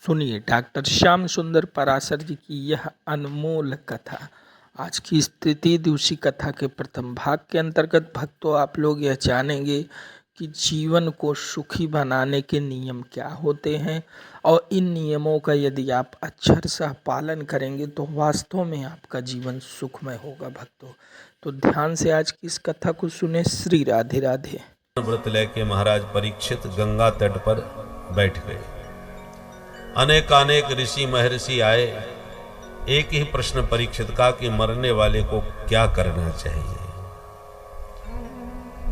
सुनिए डॉक्टर श्याम सुंदर पराशर जी की यह अनमोल कथा। आज की स्थिति दिवसी कथा के प्रथम भाग के अंतर्गत भक्तों आप लोग यह जानेंगे कि जीवन को सुखी बनाने के नियम क्या होते हैं और इन नियमों का यदि आप अक्षरशः पालन करेंगे तो वास्तव में आपका जीवन सुखमय होगा। भक्तों तो ध्यान से आज की इस कथा को सुने। श्री राधे राधे। व्रत लेके महाराज परीक्षित गंगा तट पर बैठ गए। अनेकानेक ऋषि महर्षि आए। एक ही प्रश्न परीक्षित का कि मरने वाले को क्या करना चाहिए।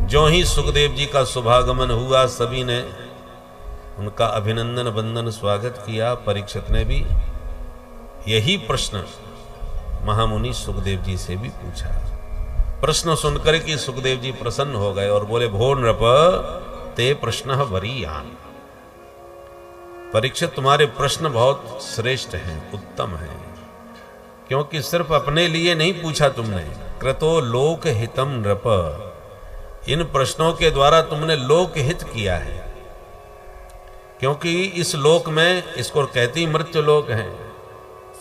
जो ही सुखदेव जी का शुभागमन हुआ सभी ने उनका अभिनंदन वंदन स्वागत किया। परीक्षित ने भी यही प्रश्न महामुनि सुखदेव जी से भी पूछा। प्रश्न सुनकर कि सुखदेव जी प्रसन्न हो गए और बोले, भो नृप ते प्रश्न वरीयान। परीक्षित तुम्हारे प्रश्न बहुत श्रेष्ठ हैं, उत्तम हैं, क्योंकि सिर्फ अपने लिए नहीं पूछा तुमने। कृतो लोक हितम नृप, इन प्रश्नों के द्वारा तुमने लोक हित किया है। क्योंकि इस लोक में, इसको कहती मृत्यु लोक है,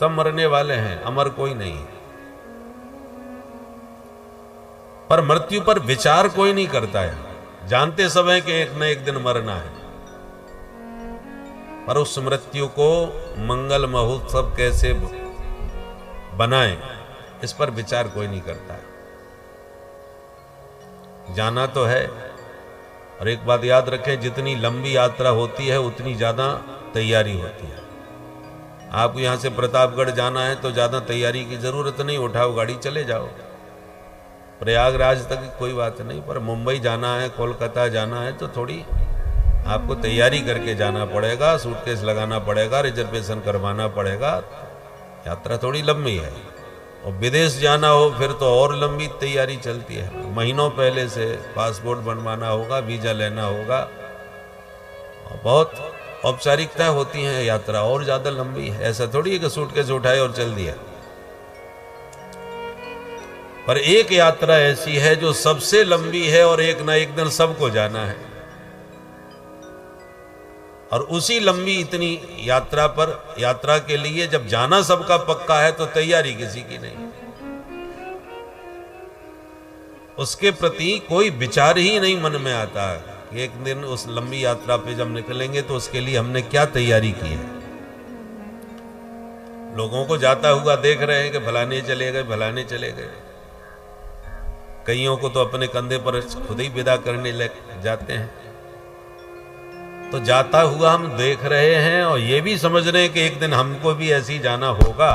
सब मरने वाले हैं, अमर कोई नहीं। पर मृत्यु पर विचार कोई नहीं करता है। जानते सब हैं कि एक न एक दिन मरना है, पर उस मृत्यु को मंगल महोत्सव कैसे बनाएं, इस पर विचार कोई नहीं करता है। जाना तो है, और एक बात याद रखें, जितनी लंबी यात्रा होती है उतनी ज्यादा तैयारी होती है। आपको यहां से प्रतापगढ़ जाना है तो ज्यादा तैयारी की जरूरत नहीं, उठाओ गाड़ी चले जाओ। प्रयागराज तक कोई बात नहीं, पर मुंबई जाना है, कोलकाता जाना है तो थोड़ी आपको तैयारी करके जाना पड़ेगा। सूटकेस लगाना पड़ेगा, रिजर्वेशन करवाना पड़ेगा, यात्रा थोड़ी लंबी है। और विदेश जाना हो फिर तो और लंबी तैयारी चलती है। महीनों पहले से पासपोर्ट बनवाना होगा, वीजा लेना होगा, और बहुत औपचारिकता होती है। यात्रा और ज्यादा लंबी है। ऐसा थोड़ी है कि सूटकेस उठाए और चल दिया। पर एक यात्रा ऐसी है जो सबसे लंबी है और एक ना एक दिन सबको जाना है। और उसी लंबी इतनी यात्रा पर, यात्रा के लिए जब जाना सबका पक्का है तो तैयारी किसी की नहीं। उसके प्रति कोई विचार ही नहीं मन में आता कि एक दिन उस लंबी यात्रा पे जब निकलेंगे तो उसके लिए हमने क्या तैयारी की है। लोगों को जाता हुआ देख रहे हैं कि फलाने चले गए, फलाने चले गए। कईयों को तो अपने कंधे पर खुद ही विदा करने लग जाते हैं। तो जाता हुआ हम देख रहे हैं और ये भी समझ रहे हैं कि एक दिन हमको भी ऐसे ही जाना होगा,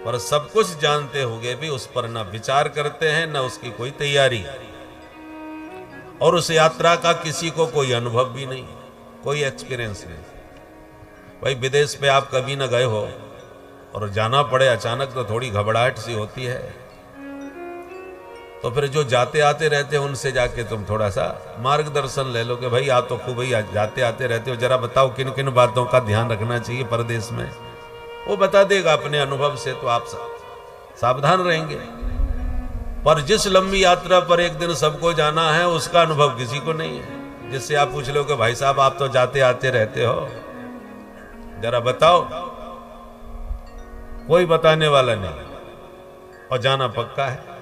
पर सब कुछ जानते हुए भी उस पर ना विचार करते हैं, ना उसकी कोई तैयारी, और उस यात्रा का किसी को कोई अनुभव भी नहीं, कोई एक्सपीरियंस नहीं। भाई विदेश पे आप कभी ना गए हो और जाना पड़े अचानक तो थोड़ी घबराहट सी होती है। तो फिर जो जाते आते रहते हैं उनसे जाके तुम थोड़ा सा मार्गदर्शन ले लो कि भाई आप तो खूब ही जाते आते रहते हो, जरा बताओ किन किन बातों का ध्यान रखना चाहिए परदेश में। वो बता देगा अपने अनुभव से, तो आप सावधान रहेंगे। पर जिस लंबी यात्रा पर एक दिन सबको जाना है उसका अनुभव किसी को नहीं है। जिससे आप पूछ लो कि भाई साहब आप तो जाते आते रहते हो, जरा बताओ, कोई बताने वाला नहीं। और जाना पक्का है,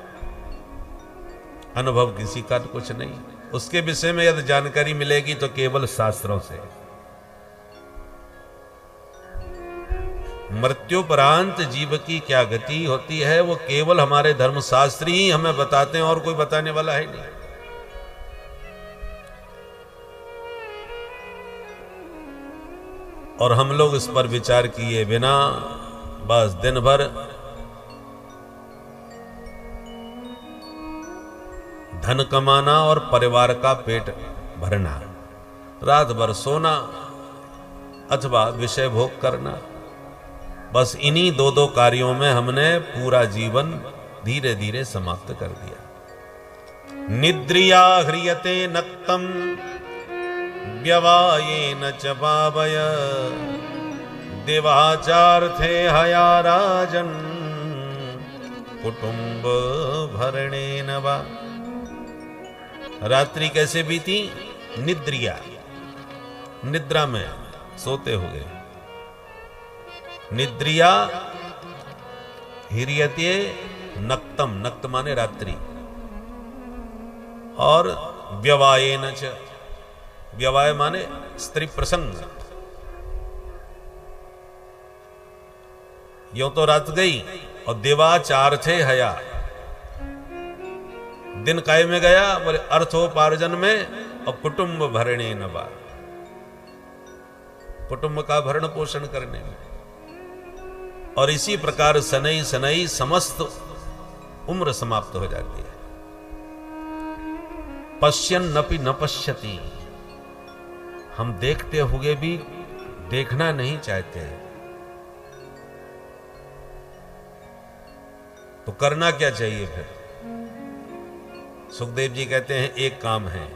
अनुभव किसी का कुछ नहीं। उसके विषय में यदि जानकारी मिलेगी तो केवल शास्त्रों से। मृत्युपरांत जीव की क्या गति होती है वो केवल हमारे धर्मशास्त्री ही हमें बताते हैं, और कोई बताने वाला है नहीं। और हम लोग इस पर विचार किए बिना बस दिन भर धन कमाना और परिवार का पेट भरना, रात भर सोना अथवा विषय भोग करना, बस इन्हीं दो दो कार्यों में हमने पूरा जीवन धीरे धीरे समाप्त कर दिया। निद्रिया ह्रियते नक्तम व्यवायेन च पावय देवाचार्थे हया राजन कुटुंब भरणेन वा। रात्रि कैसे बीती? निद्रिया, निद्रा में सोते हुए। निद्रिया हिरियते नक्तम, नक्त माने रात्रि, और व्यवायेन च, व्यवाय माने स्त्री प्रसंग। यो तो रात गई और देवाचार थे हया, दिन काय में गया, बोले अर्थोपार्जन में और कुटुंब भरणे नवा, कुटुंब का भरण पोषण करने में। और इसी प्रकार सनई सनई समस्त उम्र समाप्त हो जाती है। पश्यन नपि न पश्यति, हम देखते हुए भी देखना नहीं चाहते हैं, तो करना क्या चाहिए फिर? सुखदेव जी कहते हैं एक काम है,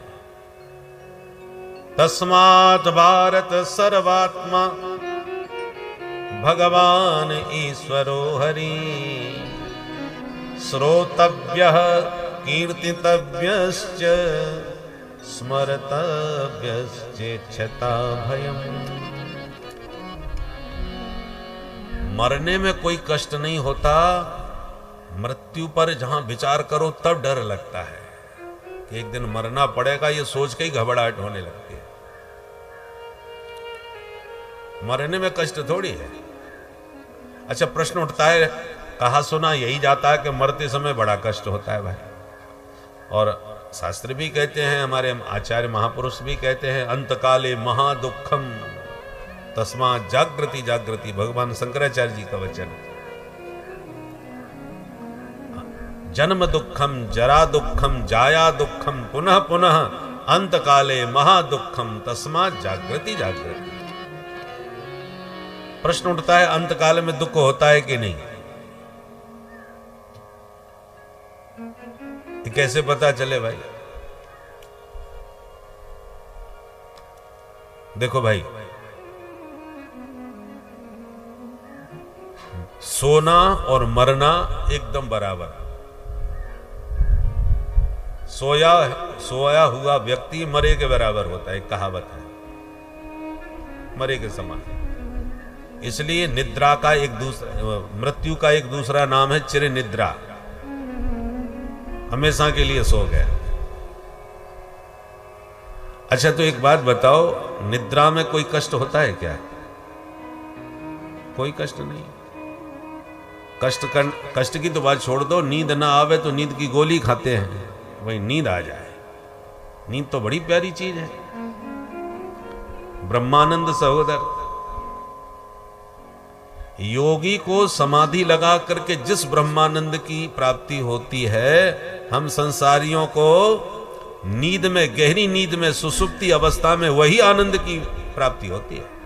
तस्मात् भारत सर्वात्मा भगवान ईश्वरो हरि, श्रोतव्यः कीर्तितव्यश्च स्मर्तव्यश्चेच्छता भयम्। मरने में कोई कष्ट नहीं होता, मृत्यु पर जहां विचार करो तब डर लगता है कि एक दिन मरना पड़ेगा, ये सोच के ही घबराहट होने लगती है। मरने में कष्ट थोड़ी है। अच्छा, प्रश्न उठता है, कहा सुना यही जाता है कि मरते समय बड़ा कष्ट होता है भाई। और शास्त्र भी कहते हैं, हमारे आचार्य महापुरुष भी कहते हैं, अंतकाले महादुखम तस्मात् जागृति जागृति, भगवान शंकराचार्य जी का वचन। जन्म दुखम जरा दुखम जाया दुखम पुनः पुनः अंतकाले महादुखम तस्मात् जागृति जागृति। प्रश्न उठता है, अंतकाल में दुख होता है कि नहीं? ये कैसे पता चले भाई? देखो भाई, सोना और मरना एकदम बराबर। सोया हुआ व्यक्ति मरे के बराबर होता है, कहावत है, मरे के समान। इसलिए निद्रा का एक दूसरा, मृत्यु का एक दूसरा नाम है चिर निद्रा, हमेशा के लिए सो गया। अच्छा, तो एक बात बताओ, निद्रा में कोई कष्ट होता है क्या? कोई कष्ट नहीं। कष्ट की तो बात छोड़ दो, नींद ना आवे तो नींद की गोली खाते हैं, वही नींद आ जाए। नींद तो बड़ी प्यारी चीज है। ब्रह्मानंद सहोदर, योगी को समाधि लगा करके जिस ब्रह्मानंद की प्राप्ति होती है, हम संसारियों को नींद में, गहरी नींद में, सुसुप्ति अवस्था में वही आनंद की प्राप्ति होती है।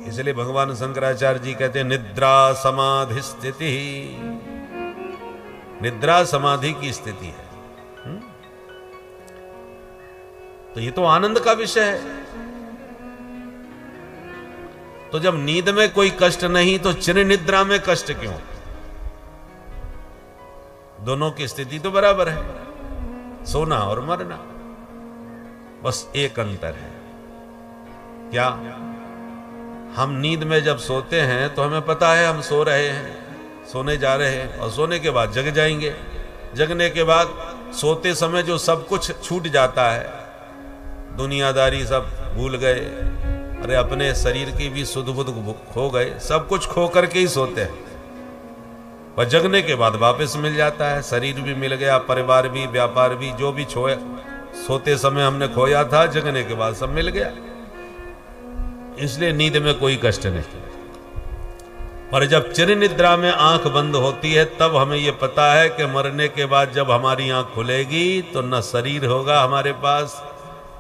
इसलिए भगवान शंकराचार्य जी कहते हैं, निद्रा समाधि स्थिति, निद्रा समाधि की स्थिति है। तो ये तो आनंद का विषय है। तो जब नींद में कोई कष्ट नहीं, तो चिर निद्रा में कष्ट क्यों? दोनों की स्थिति तो बराबर है, सोना और मरना। बस एक अंतर है, क्या? हम नींद में जब सोते हैं तो हमें पता है हम सो रहे हैं, सोने जा रहे हैं, और सोने के बाद जग जाएंगे। जगने के बाद सोते समय जो सब कुछ छूट जाता है, दुनियादारी सब भूल गए, अरे अपने शरीर की भी सुध बुध खो गए, सब कुछ खो करके ही सोते हैं। पर जगने के बाद वापस मिल जाता है, शरीर भी मिल गया, परिवार भी, व्यापार भी, जो भी सोते समय हमने खोया था, जगने के बाद सब मिल गया। इसलिए नींद में कोई कष्ट नहीं। पर जब चिर निद्रा में आंख बंद होती है, तब हमें यह पता है कि मरने के बाद जब हमारी आंख खुलेगी तो न शरीर होगा हमारे पास,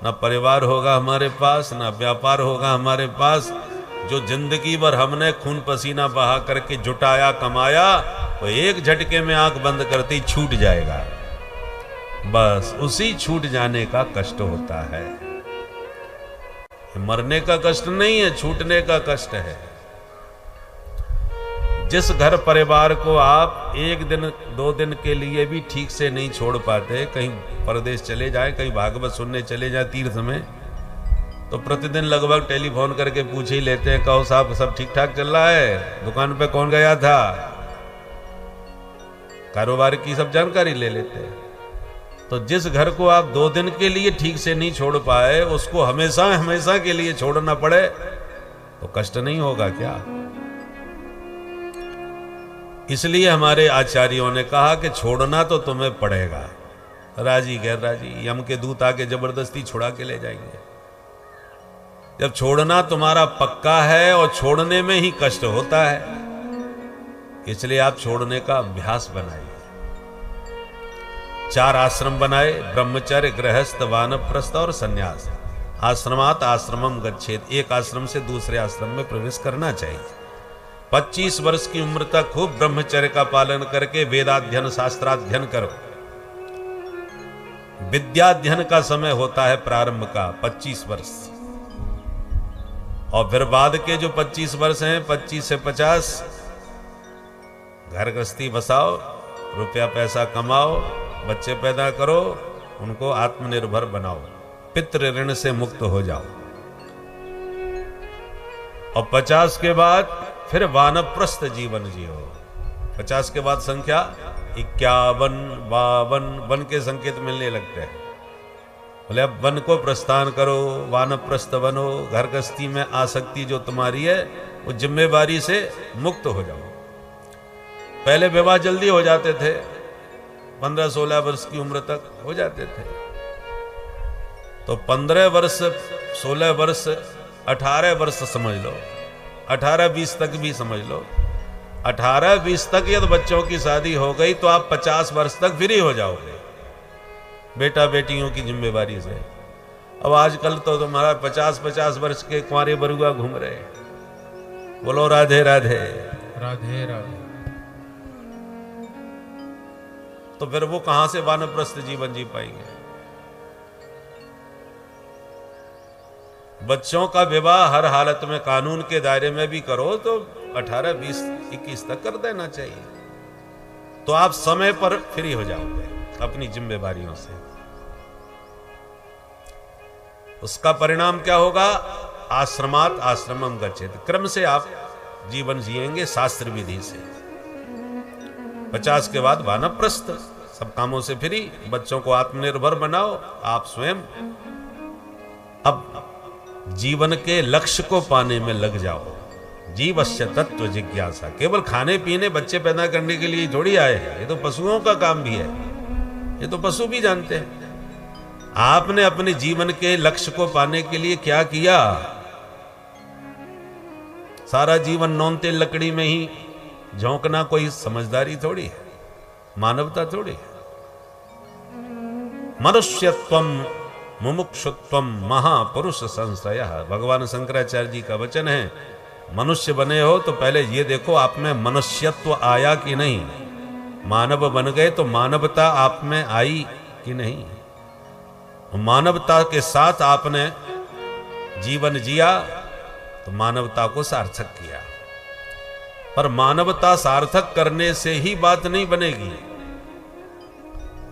न परिवार होगा हमारे पास, न व्यापार होगा हमारे पास। जो जिंदगी भर हमने खून पसीना बहा करके जुटाया, कमाया, वो एक झटके में आंख बंद करते ही छूट जाएगा। बस उसी छूट जाने का कष्ट होता है। मरने का कष्ट नहीं है, छूटने का कष्ट है। जिस घर परिवार को आप एक दिन 2 दिन के लिए भी ठीक से नहीं छोड़ पाते, कहीं परदेश चले जाए, कहीं भागवत सुनने चले जाए तीर्थ में, तो प्रतिदिन लगभग टेलीफोन करके पूछ ही लेते हैं, कहो साहब सब ठीक ठाक चल रहा है, दुकान पे कौन गया था, कारोबार की सब जानकारी ले लेते हैं। तो जिस घर को आप 2 दिन के लिए ठीक से नहीं छोड़ पाए, उसको हमेशा हमेशा के लिए छोड़ना पड़े तो कष्ट नहीं होगा क्या? इसलिए हमारे आचार्यों ने कहा कि छोड़ना तो तुम्हें पड़ेगा, राजी गैर राजी, यम के दूत आके जबरदस्ती छुड़ा के ले जाएंगे। जब छोड़ना तुम्हारा पक्का है और छोड़ने में ही कष्ट होता है, इसलिए आप छोड़ने का अभ्यास बनाइए। 4 आश्रम बनाए, ब्रह्मचर्य, गृहस्थ, वानप्रस्थ और संन्यास। आश्रमात आश्रमम गच्छेत, एक आश्रम से दूसरे आश्रम में प्रवेश करना चाहिए। 25 वर्ष की उम्र तक खूब ब्रह्मचर्य का पालन करके वेदाध्ययन शास्त्राध्ययन करो। विद्याध्ययन का समय होता है प्रारंभ का 25 वर्ष, और फिर बाद के जो 25 वर्ष हैं, 25 से 50, घर गृहस्थी बसाओ, रुपया पैसा कमाओ, बच्चे पैदा करो, उनको आत्मनिर्भर बनाओ, पितृ ऋण से मुक्त हो जाओ। और 50 के बाद फिर वानप्रस्थ जीवन जियो। 50 के बाद संख्या 51, 52 वन के संकेत मिलने लगते हैं। बोले अब वन को प्रस्थान करो, वानप्रस्थ बनो, घर गृहस्थी में आसक्ति जो तुम्हारी है वो जिम्मेवारी से मुक्त हो जाओ। पहले विवाह जल्दी हो जाते थे, 15-16 वर्ष की उम्र तक हो जाते थे। तो 15 वर्ष, 16 वर्ष, 18 वर्ष समझ लो, 18-20 तक भी समझ लो। 18-20 तक यदि बच्चों की शादी हो गई तो आप 50 वर्ष तक फ्री हो जाओगे बेटा बेटियों की जिम्मेवारी से। अब आजकल तो तुम्हारा 50-50 वर्ष के कुंवारे बरुआ घूम रहे हैं। बोलो राधे राधे राधे राधे। तो फिर वो कहां से वानप्रस्थ जीवन जी पाएंगे? बच्चों का विवाह हर हालत में कानून के दायरे में भी करो तो 18, 20, 21 तक कर देना चाहिए, तो आप समय पर फ्री हो जाओगे अपनी जिम्मेवारियों से। उसका परिणाम क्या होगा? आश्रमात आश्रमम गच्छेत, क्रम से आप जीवन जिएंगे शास्त्र विधि से। 50 के बाद वानप्रस्थ, सब कामों से फ्री, बच्चों को आत्मनिर्भर बनाओ, आप स्वयं अब जीवन के लक्ष्य को पाने में लग जाओ। जीवस्य तत्व जिज्ञासा, केवल खाने पीने बच्चे पैदा करने के लिए थोड़ी आए हैं, ये तो पशुओं का काम भी है, ये तो पशु भी जानते हैं। आपने अपने जीवन के लक्ष्य को पाने के लिए क्या किया? सारा जीवन नौन तेल लकड़ी में ही झोंकना कोई समझदारी थोड़ी है, मानवता थोड़ी है। मनुष्यत्वम मुमुक्षुत्वम महापुरुष संशय, भगवान शंकराचार्य जी का वचन है। मनुष्य बने हो तो पहले ये देखो आप में मनुष्यत्व आया कि नहीं। मानव बन गए तो मानवता आप में आई कि नहीं। मानवता के साथ आपने जीवन जिया तो मानवता को सार्थक किया। पर मानवता सार्थक करने से ही बात नहीं बनेगी,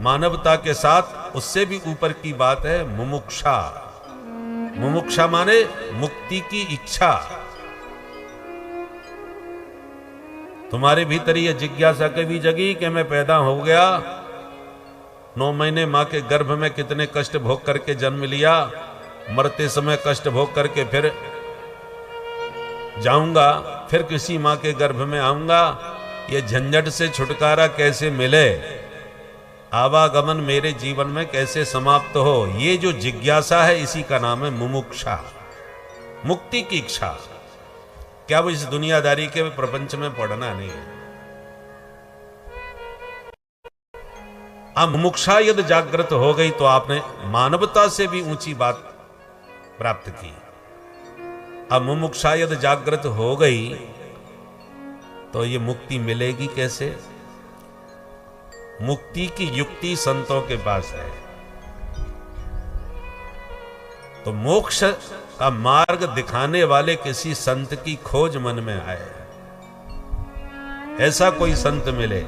मानवता के साथ उससे भी ऊपर की बात है मुमुक्षा। मुमुक्षा माने मुक्ति की इच्छा। तुम्हारे भीतर ये जिज्ञासा कभी जगी कि मैं पैदा हो गया, 9 महीने मां के गर्भ में कितने कष्ट भोग करके जन्म लिया, मरते समय कष्ट भोग करके फिर जाऊंगा, फिर किसी मां के गर्भ में आऊंगा, ये झंझट से छुटकारा कैसे मिले, आवागमन मेरे जीवन में कैसे समाप्त हो, ये जो जिज्ञासा है इसी का नाम है मुमुक्षा, मुक्ति की इच्छा। क्या वो इस दुनियादारी के प्रपंच में पड़ना नहीं है। अब मुमुक्षा यदि जागृत हो गई तो आपने मानवता से भी ऊंची बात प्राप्त की। अब मुमुक्षा यदि जागृत हो गई तो ये मुक्ति मिलेगी कैसे? मुक्ति की युक्ति संतों के पास है। तो मोक्ष का मार्ग दिखाने वाले किसी संत की खोज मन में आए। ऐसा कोई संत मिले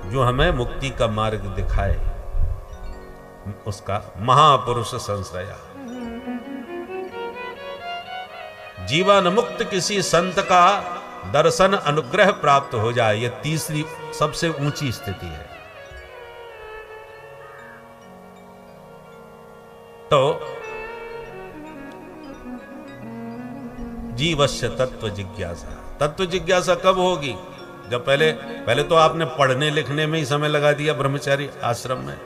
जो हमें मुक्ति का मार्ग दिखाए, उसका महापुरुष संश्रया। जीवन मुक्त किसी संत का दर्शन अनुग्रह प्राप्त हो जाए, यह तीसरी सबसे ऊंची स्थिति है। तो जीवस्य तत्व जिज्ञासा, तत्व जिज्ञासा कब होगी? जब पहले तो आपने पढ़ने लिखने में ही समय लगा दिया, ब्रह्मचारी आश्रम में,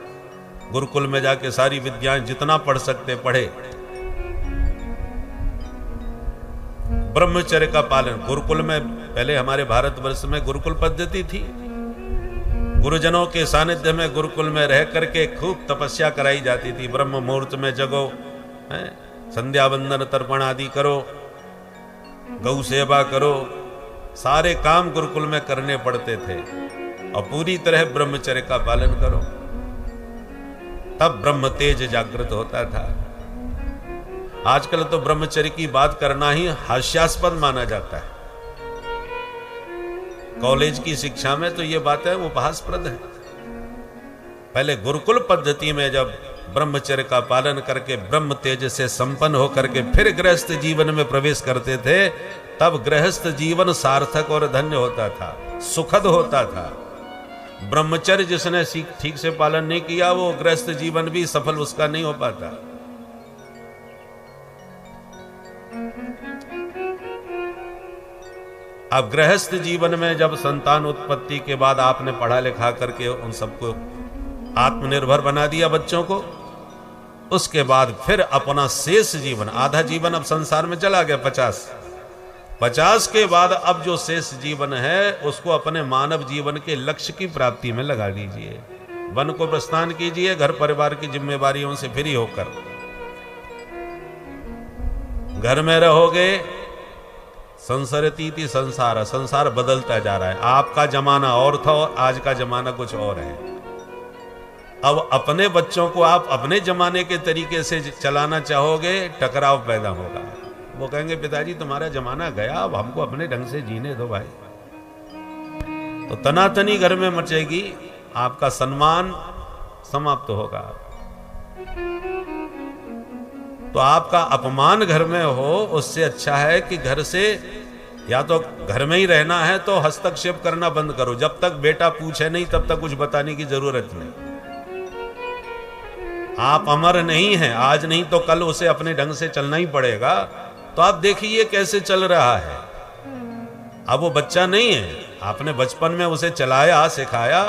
गुरुकुल में जाके सारी विद्याएं जितना पढ़ सकते पढ़े, ब्रह्मचर्य का पालन। गुरुकुल में पहले हमारे भारतवर्ष में गुरुकुल पद्धति थी, गुरुजनों के सानिध्य में गुरुकुल में रह करके खूब तपस्या कराई जाती थी। ब्रह्म मुहूर्त में जगो, संध्या वंदन तर्पण आदि करो, गौ सेवा करो, सारे काम गुरुकुल में करने पड़ते थे और पूरी तरह ब्रह्मचर्य का पालन करो, तब ब्रह्म तेज जागृत होता था। आजकल तो ब्रह्मचर्य की बात करना ही हास्यास्पद माना जाता है। कॉलेज की शिक्षा में तो ये बातें उपहासप्रद है। पहले गुरुकुल पद्धति में जब ब्रह्मचर्य का पालन करके ब्रह्म तेज से संपन्न होकर के फिर गृहस्थ जीवन में प्रवेश करते थे, तब गृहस्थ जीवन सार्थक और धन्य होता था, सुखद होता था। ब्रह्मचर्य जिसने ठीक से पालन नहीं किया, वो गृहस्थ जीवन भी सफल उसका नहीं हो पाता। अब गृहस्थ जीवन में जब संतान उत्पत्ति के बाद आपने पढ़ा लिखा करके उन सबको आत्मनिर्भर बना दिया बच्चों को, उसके बाद फिर अपना शेष जीवन, आधा जीवन अब संसार में चला गया, 50 के बाद अब जो शेष जीवन है उसको अपने मानव जीवन के लक्ष्य की प्राप्ति में लगा दीजिए। वन को प्रस्थान कीजिए, घर परिवार की जिम्मेवारियों से फ्री होकर। घर में रहोगे, संसरती संसार, संसार बदलता जा रहा है। आपका जमाना और था और आज का जमाना कुछ और है। अब अपने बच्चों को आप अपने जमाने के तरीके से चलाना चाहोगे, टकराव पैदा होगा। वो कहेंगे पिताजी तुम्हारा जमाना गया, अब हमको अपने ढंग से जीने दो भाई। तो तनातनी घर में मचेगी, आपका सम्मान समाप्त होगा। तो आपका अपमान घर में हो, उससे अच्छा है कि घर से या तो घर में ही रहना है तो हस्तक्षेप करना बंद करो। जब तक बेटा पूछे नहीं तब तक कुछ बताने की जरूरत नहीं। आप अमर नहीं हैं, आज नहीं तो कल उसे अपने ढंग से चलना ही पड़ेगा। तो आप देखिए कैसे चल रहा है। अब वो बच्चा नहीं है, आपने बचपन में उसे चलाया सिखाया।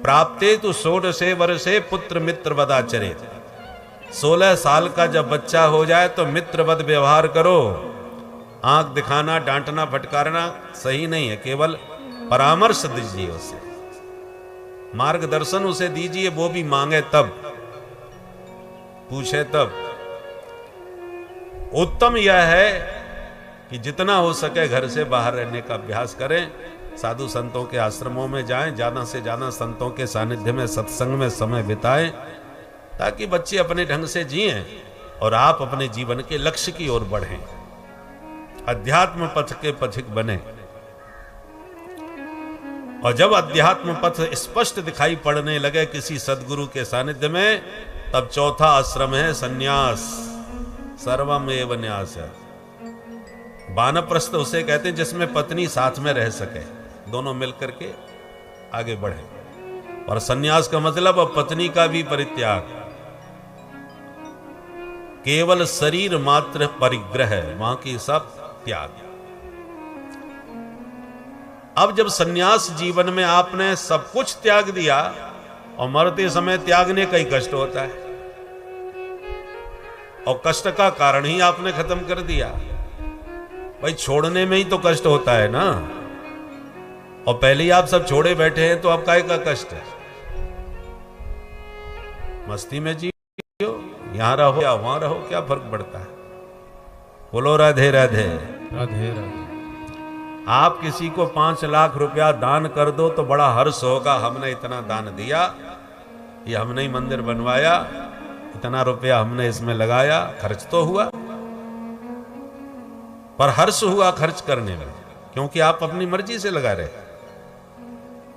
प्राप्ते तो 16 वर्षे पुत्र मित्र वदाचरित। 16 साल का जब बच्चा हो जाए तो मित्रवत व्यवहार करो। आंख दिखाना, डांटना, फटकारना सही नहीं है। केवल परामर्श दीजिए, उसे मार्गदर्शन उसे दीजिए। वो भी मांगे तब, पूछे तब। उत्तम यह है कि जितना हो सके घर से बाहर रहने का अभ्यास करें। साधु संतों के आश्रमों में जाएं, ज्यादा से ज्यादा संतों के सानिध्य में, सत्संग में समय बिताएं, ताकि बच्चे अपने ढंग से जिएं और आप अपने जीवन के लक्ष्य की ओर बढ़ें, अध्यात्म पथ के पथिक बने। और जब अध्यात्म पथ स्पष्ट दिखाई पड़ने लगे किसी सद्गुरु के सानिध्य में, तब चौथा आश्रम है सन्यास। सर्वमेव न्यास। वानप्रस्थ उसे कहते हैं जिसमें पत्नी साथ में रह सके, दोनों मिलकर के आगे बढ़े। और सन्यास का मतलब अब पत्नी का भी परित्याग, केवल शरीर मात्र परिग्रह, बाकी सब त्याग। अब जब सन्यास जीवन में आपने सब कुछ त्याग दिया, और मरते समय त्यागने का ही कष्ट होता है, और कष्ट का कारण ही आपने खत्म कर दिया। भाई छोड़ने में ही तो कष्ट होता है ना, और पहले ही आप सब छोड़े बैठे हैं तो अब काहे का कष्ट है। मस्ती में जियो, यहां रहो या वहां रहो, क्या फर्क पड़ता है। बोलो राधे राधे राधे राधे। आप किसी को 5 लाख रुपया दान कर दो तो बड़ा हर्ष होगा, हमने इतना दान दिया, ये हमने ही मंदिर बनवाया, इतना रुपया हमने इसमें लगाया, खर्च तो हुआ, पर हर्ष हुआ खर्च करने में, क्योंकि आप अपनी मर्जी से लगा रहे।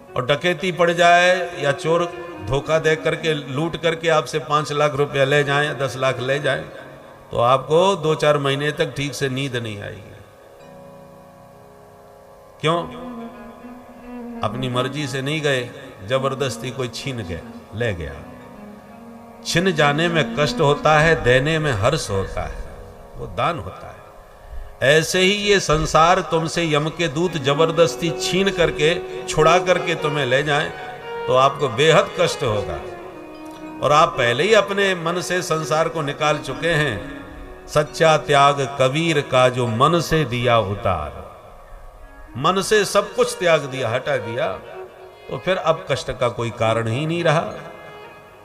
और डकैती पड़ जाए या चोर धोखा दे करके लूट करके आपसे 5 लाख रुपया ले जाएं, 10 लाख ले जाएं, तो आपको 2-4 महीने तक ठीक से नींद नहीं आएगी। क्यों? अपनी मर्जी से नहीं गए, जबरदस्ती कोई छीन के ले गया। छिन जाने में कष्ट होता है, देने में हर्ष होता है, वो दान होता है। ऐसे ही ये संसार तुमसे यम के दूत जबरदस्ती छीन करके छुड़ा करके तुम्हें ले जाएं तो आपको बेहद कष्ट होगा। और आप पहले ही अपने मन से संसार को निकाल चुके हैं। सच्चा त्याग कबीर का जो मन से दिया उतार। मन से सब कुछ त्याग दिया, हटा दिया, तो फिर अब कष्ट का कोई कारण ही नहीं रहा।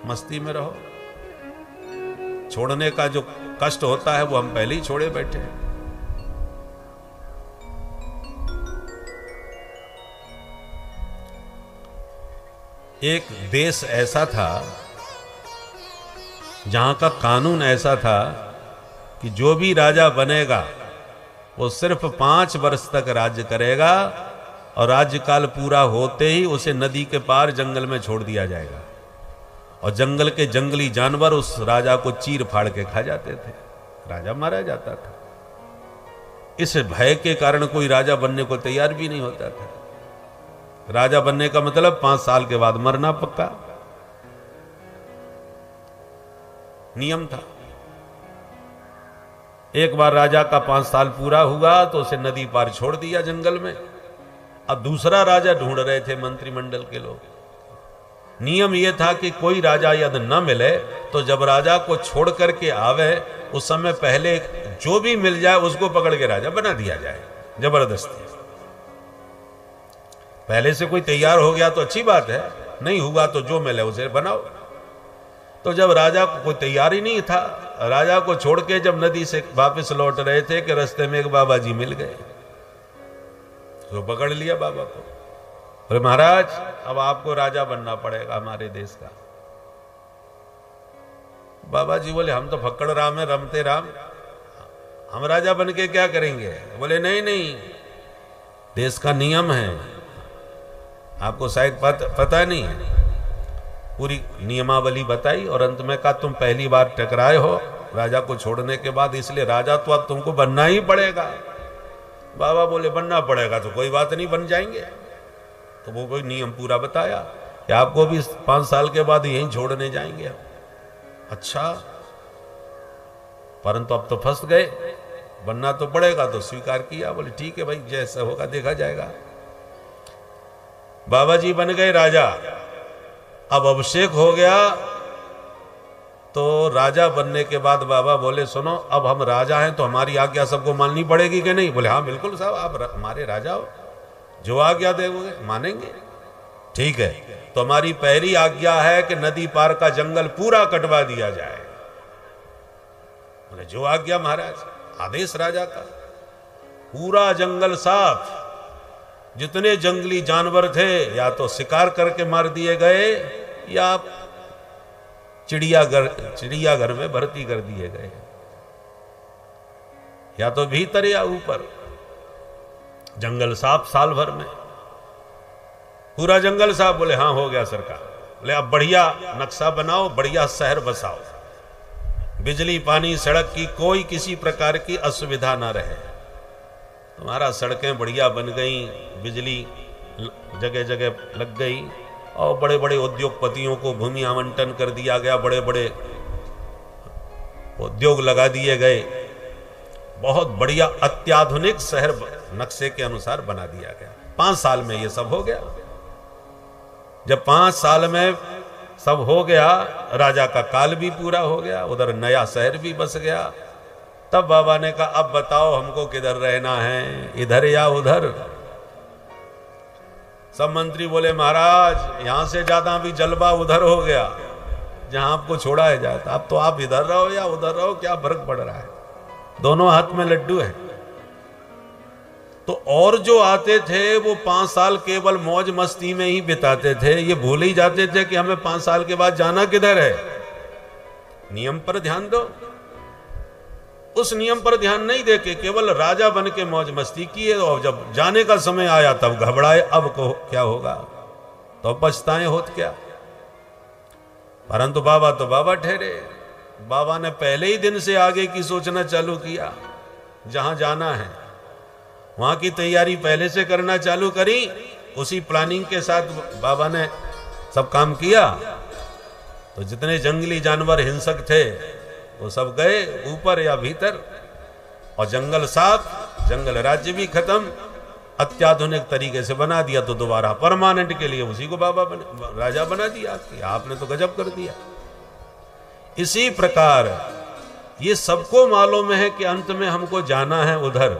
मस्ती में रहो। छोड़ने का जो कष्ट होता है वो हम पहले ही छोड़े बैठे हैं। एक देश ऐसा था जहां का कानून ऐसा था कि जो भी राजा बनेगा वो सिर्फ 5 वर्ष तक राज्य करेगा और राज्यकाल पूरा होते ही उसे नदी के पार जंगल में छोड़ दिया जाएगा। और जंगल के जंगली जानवर उस राजा को चीर फाड़ के खा जाते थे, राजा मारा जाता था। इस भय के कारण कोई राजा बनने को तैयार भी नहीं होता था। राजा बनने का मतलब 5 साल के बाद मरना पक्का नियम था। एक बार राजा का 5 साल पूरा हुआ तो उसे नदी पार छोड़ दिया जंगल में। अब दूसरा राजा ढूंढ रहे थे मंत्रिमंडल के लोग। नियम यह था कि कोई राजा यदि न मिले तो जब राजा को छोड़ करके आवे उस समय पहले जो भी मिल जाए उसको पकड़ के राजा बना दिया जाए जबरदस्ती। पहले से कोई तैयार हो गया तो अच्छी बात है, नहीं हुआ तो जो मिले उसे बनाओ। तो जब राजा को कोई तैयार ही नहीं था, राजा को छोड़ के जब नदी से वापस लौट रहे थे कि रास्ते में एक बाबा जी मिल गए, तो पकड़ लिया बाबा को। अरे महाराज, अब आपको राजा बनना पड़ेगा हमारे देश का। बाबा जी बोले हम तो फक्कड़ राम है, रमते राम, हम राजा बन के क्या करेंगे? बोले नहीं नहीं, देश का नियम है, आपको शायद पता नहीं है। पूरी नियमावली बताई और अंत में कहा तुम पहली बार टकराए हो राजा को छोड़ने के बाद, इसलिए राजा तो अब तुमको बनना ही पड़ेगा। बाबा बोले बनना पड़ेगा तो कोई बात नहीं, बन जाएंगे। तो वो कोई नियम पूरा बताया कि आपको भी 5 साल के बाद यहीं छोड़ने जाएंगे। अच्छा, परंतु अब तो फंस गए, बनना तो पड़ेगा। तो स्वीकार किया, बोले ठीक है भाई, जैसा होगा देखा जाएगा। बाबा जी बन गए राजा। अब अभिषेक हो गया तो राजा बनने के बाद बाबा बोले सुनो, अब हम राजा हैं तो हमारी आज्ञा सबको माननी पड़ेगी कि नहीं? बोले हाँ बिल्कुल साहब, आप हमारे राजा हो, जो आज्ञा देंगे मानेंगे। ठीक है, तो हमारी पहली आज्ञा है कि नदी पार का जंगल पूरा कटवा दिया जाए। बोले जो आज्ञा महाराज, आदेश राजा का। पूरा जंगल साफ, जितने जंगली जानवर थे या तो शिकार करके मार दिए गए या चिड़ियाघर में भर्ती कर दिए गए, या तो भीतर या ऊपर। जंगल साफ साल भर में, पूरा जंगल साफ। बोले हाँ हो गया सरकार। बोले अब बढ़िया नक्शा बनाओ, बढ़िया शहर बसाओ, बिजली पानी सड़क की कोई किसी प्रकार की असुविधा ना रहे। तुम्हारा सड़कें बढ़िया बन गई, बिजली जगह जगह लग गई और बड़े बड़े उद्योगपतियों को भूमि आवंटन कर दिया गया, बड़े बड़े उद्योग लगा दिए गए। बहुत बढ़िया अत्याधुनिक शहर नक्शे के अनुसार बना दिया गया। 5 साल में ये सब हो गया। जब 5 साल में सब हो गया, राजा का काल भी पूरा हो गया, उधर नया शहर भी बस गया। तब बाबा ने कहा अब बताओ हमको किधर रहना है, इधर या उधर? सब मंत्री बोले महाराज यहां से ज्यादा भी जलवा उधर हो गया जहां आपको छोड़ा है जाता। अब तो आप इधर रहो या उधर रहो, क्या फर्क पड़ रहा है, दोनों हाथ में लड्डू है। तो और जो आते थे वो 5 साल केवल मौज मस्ती में ही बिताते थे, ये भूल ही जाते थे कि हमें 5 साल के बाद जाना किधर है। नियम पर ध्यान दो। उस नियम पर ध्यान नहीं देके केवल राजा बन के मौज मस्ती किए, और जब जाने का समय आया तब घबराए, अब को क्या होगा, तो पछताए होत क्या। परंतु बाबा तो बाबा ठहरे, बाबा ने पहले ही दिन से आगे की सोचना चालू किया। जहां जाना है वहां की तैयारी पहले से करना चालू करी। उसी प्लानिंग के साथ बाबा ने सब काम किया। तो जितने जंगली जानवर हिंसक थे वो सब गए ऊपर या भीतर, और जंगल साफ, जंगल राज्य भी खत्म, अत्याधुनिक तरीके से बना दिया। तो दोबारा परमानेंट के लिए उसी को बाबा राजा बना दिया कि आपने तो गजब कर दिया। इसी प्रकार ये सबको मालूम है कि अंत में हमको जाना है उधर।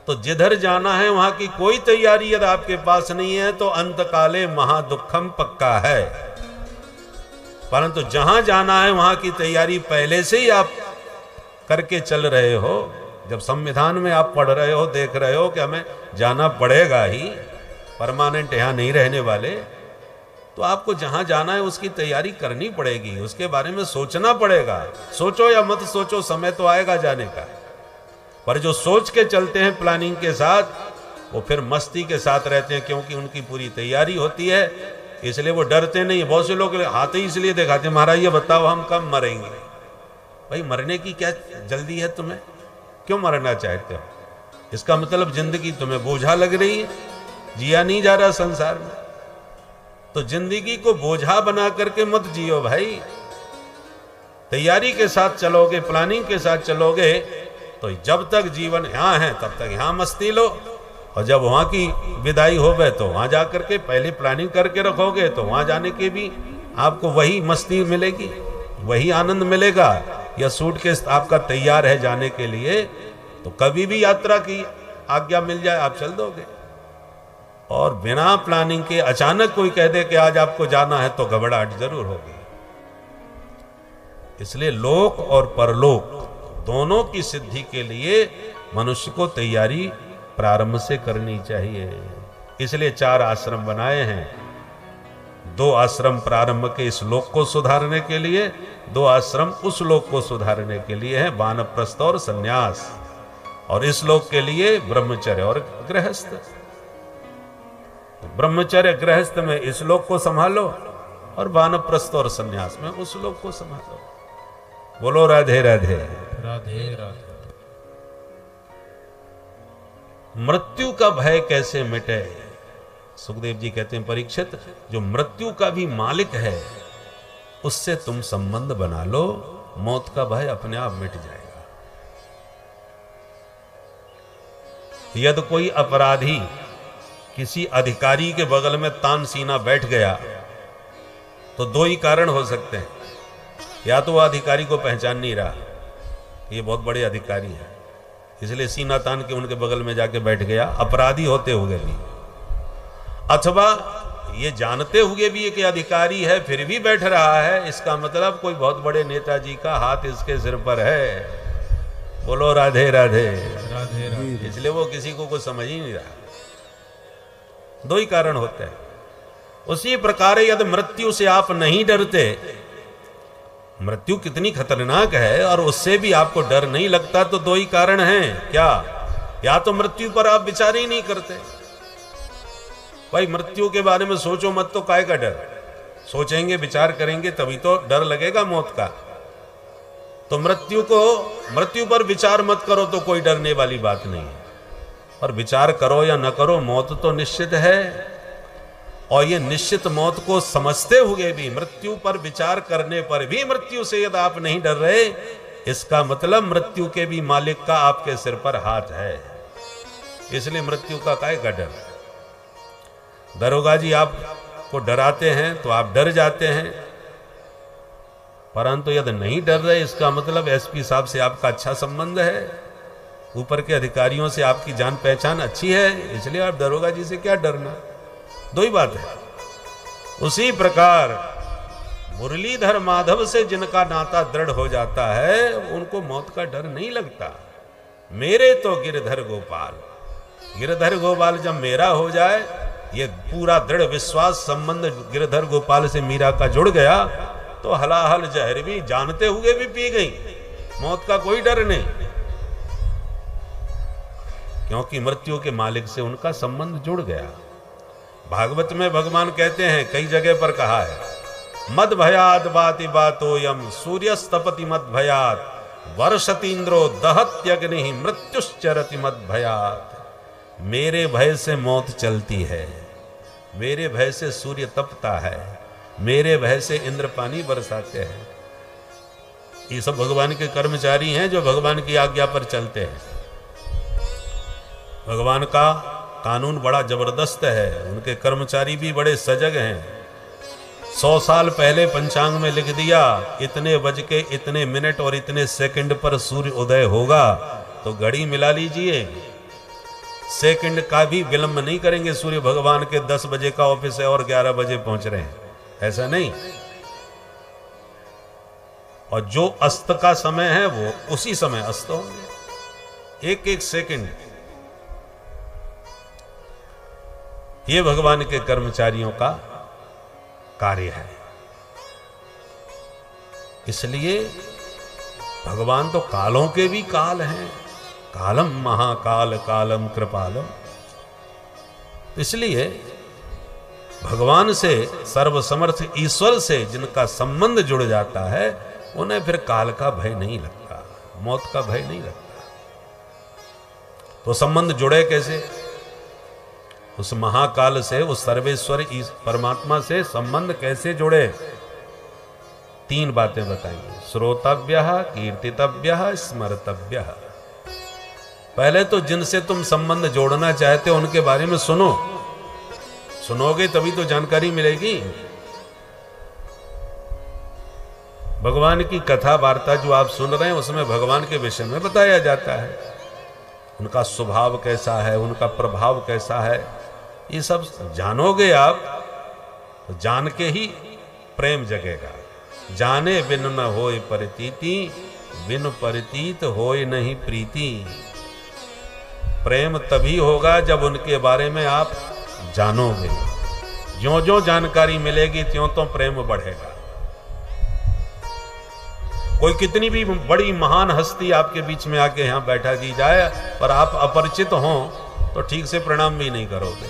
तो जिधर जाना है वहां की कोई तैयारी यदि आपके पास नहीं है तो अंत काले महादुखम पक्का है। परंतु जहां जाना है वहां की तैयारी पहले से ही आप करके चल रहे हो। जब संविधान में आप पढ़ रहे हो, देख रहे हो कि हमें जाना पड़ेगा ही, परमानेंट यहां नहीं रहने वाले, तो आपको जहां जाना है उसकी तैयारी करनी पड़ेगी, उसके बारे में सोचना पड़ेगा। सोचो या मत सोचो, समय तो आएगा जाने का। पर जो सोच के चलते हैं प्लानिंग के साथ, वो फिर मस्ती के साथ रहते हैं, क्योंकि उनकी पूरी तैयारी होती है, इसलिए वो डरते नहीं। बहुत से लोग हाथ ही इसलिए दिखाते हैं, महाराज ये बताओ हम कब मरेंगे। भाई मरने की क्या जल्दी है तुम्हें? क्यों मरना चाहते हो? इसका मतलब जिंदगी तुम्हें बोझा लग रही है, जिया नहीं जा रहा संसार में। तो जिंदगी को बोझा बना करके मत जियो भाई। तैयारी के साथ चलोगे, प्लानिंग के साथ चलोगे, तो जब तक जीवन यहां है तब तक यहां मस्ती लो, और जब वहां की विदाई हो गए तो वहां जाकर के पहले प्लानिंग करके रखोगे, तो वहां जाने के भी आपको वही मस्ती मिलेगी, वही आनंद मिलेगा। या सूटकेस आपका तैयार है जाने के लिए, तो कभी भी यात्रा की आज्ञा मिल जाए आप चल दोगे। और बिना प्लानिंग के अचानक कोई कह दे कि आज आपको जाना है, तो घबराहट जरूर होगी। इसलिए लोक और परलोक दोनों की सिद्धि के लिए मनुष्य को तैयारी प्रारंभ से करनी चाहिए। इसलिए 4 आश्रम बनाए हैं। 2 आश्रम प्रारंभ के इस लोक को सुधारने के लिए, 2 आश्रम उस लोक को सुधारने के लिए है, वानप्रस्थ और संन्यास। और इस लोक के लिए ब्रह्मचर्य और गृहस्थ। ब्रह्मचर्य गृहस्थ में इस लोक को संभालो, और वानप्रस्थ और संन्यास में उस लोक को संभालो। बोलो राधे राधे। राधे राधे। मृत्यु का भय कैसे मिटे? सुखदेव जी कहते हैं, परीक्षित, जो मृत्यु का भी मालिक है उससे तुम संबंध बना लो, मौत का भय अपने आप मिट जाएगा। यदि कोई अपराधी किसी अधिकारी के बगल में तानसीना बैठ गया, तो 2 ही कारण हो सकते हैं। या तो वह अधिकारी को पहचान नहीं रहा, ये बहुत बड़े अधिकारी है, इसलिए सीना तान के उनके बगल में जाके बैठ गया, अपराधी होते हुए भी। अथवा ये जानते हुए भी कि अधिकारी है फिर भी बैठ रहा है, इसका मतलब कोई बहुत बड़े नेताजी का हाथ इसके सिर पर है। बोलो राधे राधे। राधे राधे। इसलिए वो किसी को कुछ समझ ही नहीं रहा। 2 ही कारण होते हैं। उसी प्रकार यदि मृत्यु से आप नहीं डरते, मृत्यु कितनी खतरनाक है और उससे भी आपको डर नहीं लगता, तो 2 ही कारण हैं। क्या? या तो मृत्यु पर आप विचार ही नहीं करते। भाई मृत्यु के बारे में सोचो मत, तो काय का डर? सोचेंगे, विचार करेंगे तभी तो डर लगेगा मौत का। तो मृत्यु पर विचार मत करो तो कोई डरने वाली बात नहीं है। और विचार करो या न करो, मौत तो निश्चित है। और ये निश्चित मौत को समझते हुए भी, मृत्यु पर विचार करने पर भी मृत्यु से यदि आप नहीं डर रहे, इसका मतलब मृत्यु के भी मालिक का आपके सिर पर हाथ है। इसलिए मृत्यु का काय का डर? दरोगा जी आपको डराते हैं तो आप डर जाते हैं, परंतु यदि नहीं डर रहे, इसका मतलब एसपी साहब से आपका अच्छा संबंध है, ऊपर के अधिकारियों से आपकी जान पहचान अच्छी है, इसलिए आप दरोगा जी से क्या डरना। 2 ही बात है। उसी प्रकार मुरलीधर माधव से जिनका नाता दृढ़ हो जाता है, उनको मौत का डर नहीं लगता। मेरे तो गिरधर गोपाल, गिरधर गोपाल जब मेरा हो जाए, ये पूरा दृढ़ विश्वास संबंध गिरधर गोपाल से मीरा का जुड़ गया, तो हलाहल जहर भी जानते हुए भी पी गई, मौत का कोई डर नहीं, क्योंकि मृत्यु के मालिक से उनका संबंध जुड़ गया। भागवत में भगवान कहते हैं, कई जगह पर कहा है, मद भयाद बाति बातोयम सूर्यस्तपति मद भयात वर्षतीन्द्रो दहत्यग्नि मृत्युश्चरति मद भयात। मेरे भय से मौत चलती है, मेरे भय से सूर्य तपता है, मेरे भय से इंद्र पानी बरसाते हैं। ये सब भगवान के कर्मचारी हैं जो भगवान की आज्ञा पर चलते हैं। भगवान का कानून बड़ा जबरदस्त है, उनके कर्मचारी भी बड़े सजग हैं। 100 साल पहले पंचांग में लिख दिया इतने बज के इतने मिनट और इतने सेकंड पर सूर्य उदय होगा, तो घड़ी मिला लीजिए, सेकंड का भी विलंब नहीं करेंगे। सूर्य भगवान के 10 बजे का ऑफिस है और 11 बजे पहुंच रहे हैं, ऐसा नहीं। और जो अस्त का समय है वो उसी समय अस्त होंगे, एक एक सेकंड। ये भगवान के कर्मचारियों का कार्य है। इसलिए भगवान तो कालों के भी काल हैं, कालम महाकाल कालम कृपालम। इसलिए भगवान से, सर्वसमर्थ ईश्वर से जिनका संबंध जुड़ जाता है उन्हें फिर काल का भय नहीं लगता, मौत का भय नहीं लगता। तो संबंध जुड़े कैसे? उस महाकाल से, उस सर्वेश्वर परमात्मा से संबंध कैसे जुड़े? 3 बातें बताइए। श्रोतव्य, कीर्तितव्य, स्मर्तव्य। पहले तो जिनसे तुम संबंध जोड़ना चाहते हो उनके बारे में सुनो, सुनोगे तभी तो जानकारी मिलेगी। भगवान की कथा वार्ता जो आप सुन रहे हैं उसमें भगवान के विषय में बताया जाता है, उनका स्वभाव कैसा है, उनका प्रभाव कैसा है, ये सब जानोगे आप तो जान के ही प्रेम जगेगा। जाने बिन न होए परितीति, बिन परितीत होए नहीं प्रीति। प्रेम तभी होगा जब उनके बारे में आप जानोगे। ज्यों ज्यों जानकारी मिलेगी त्यों तो प्रेम बढ़ेगा। कोई कितनी भी बड़ी महान हस्ती आपके बीच में आके यहां बैठा दी जाए, पर आप अपरिचित हों तो ठीक से प्रणाम भी नहीं करोगे।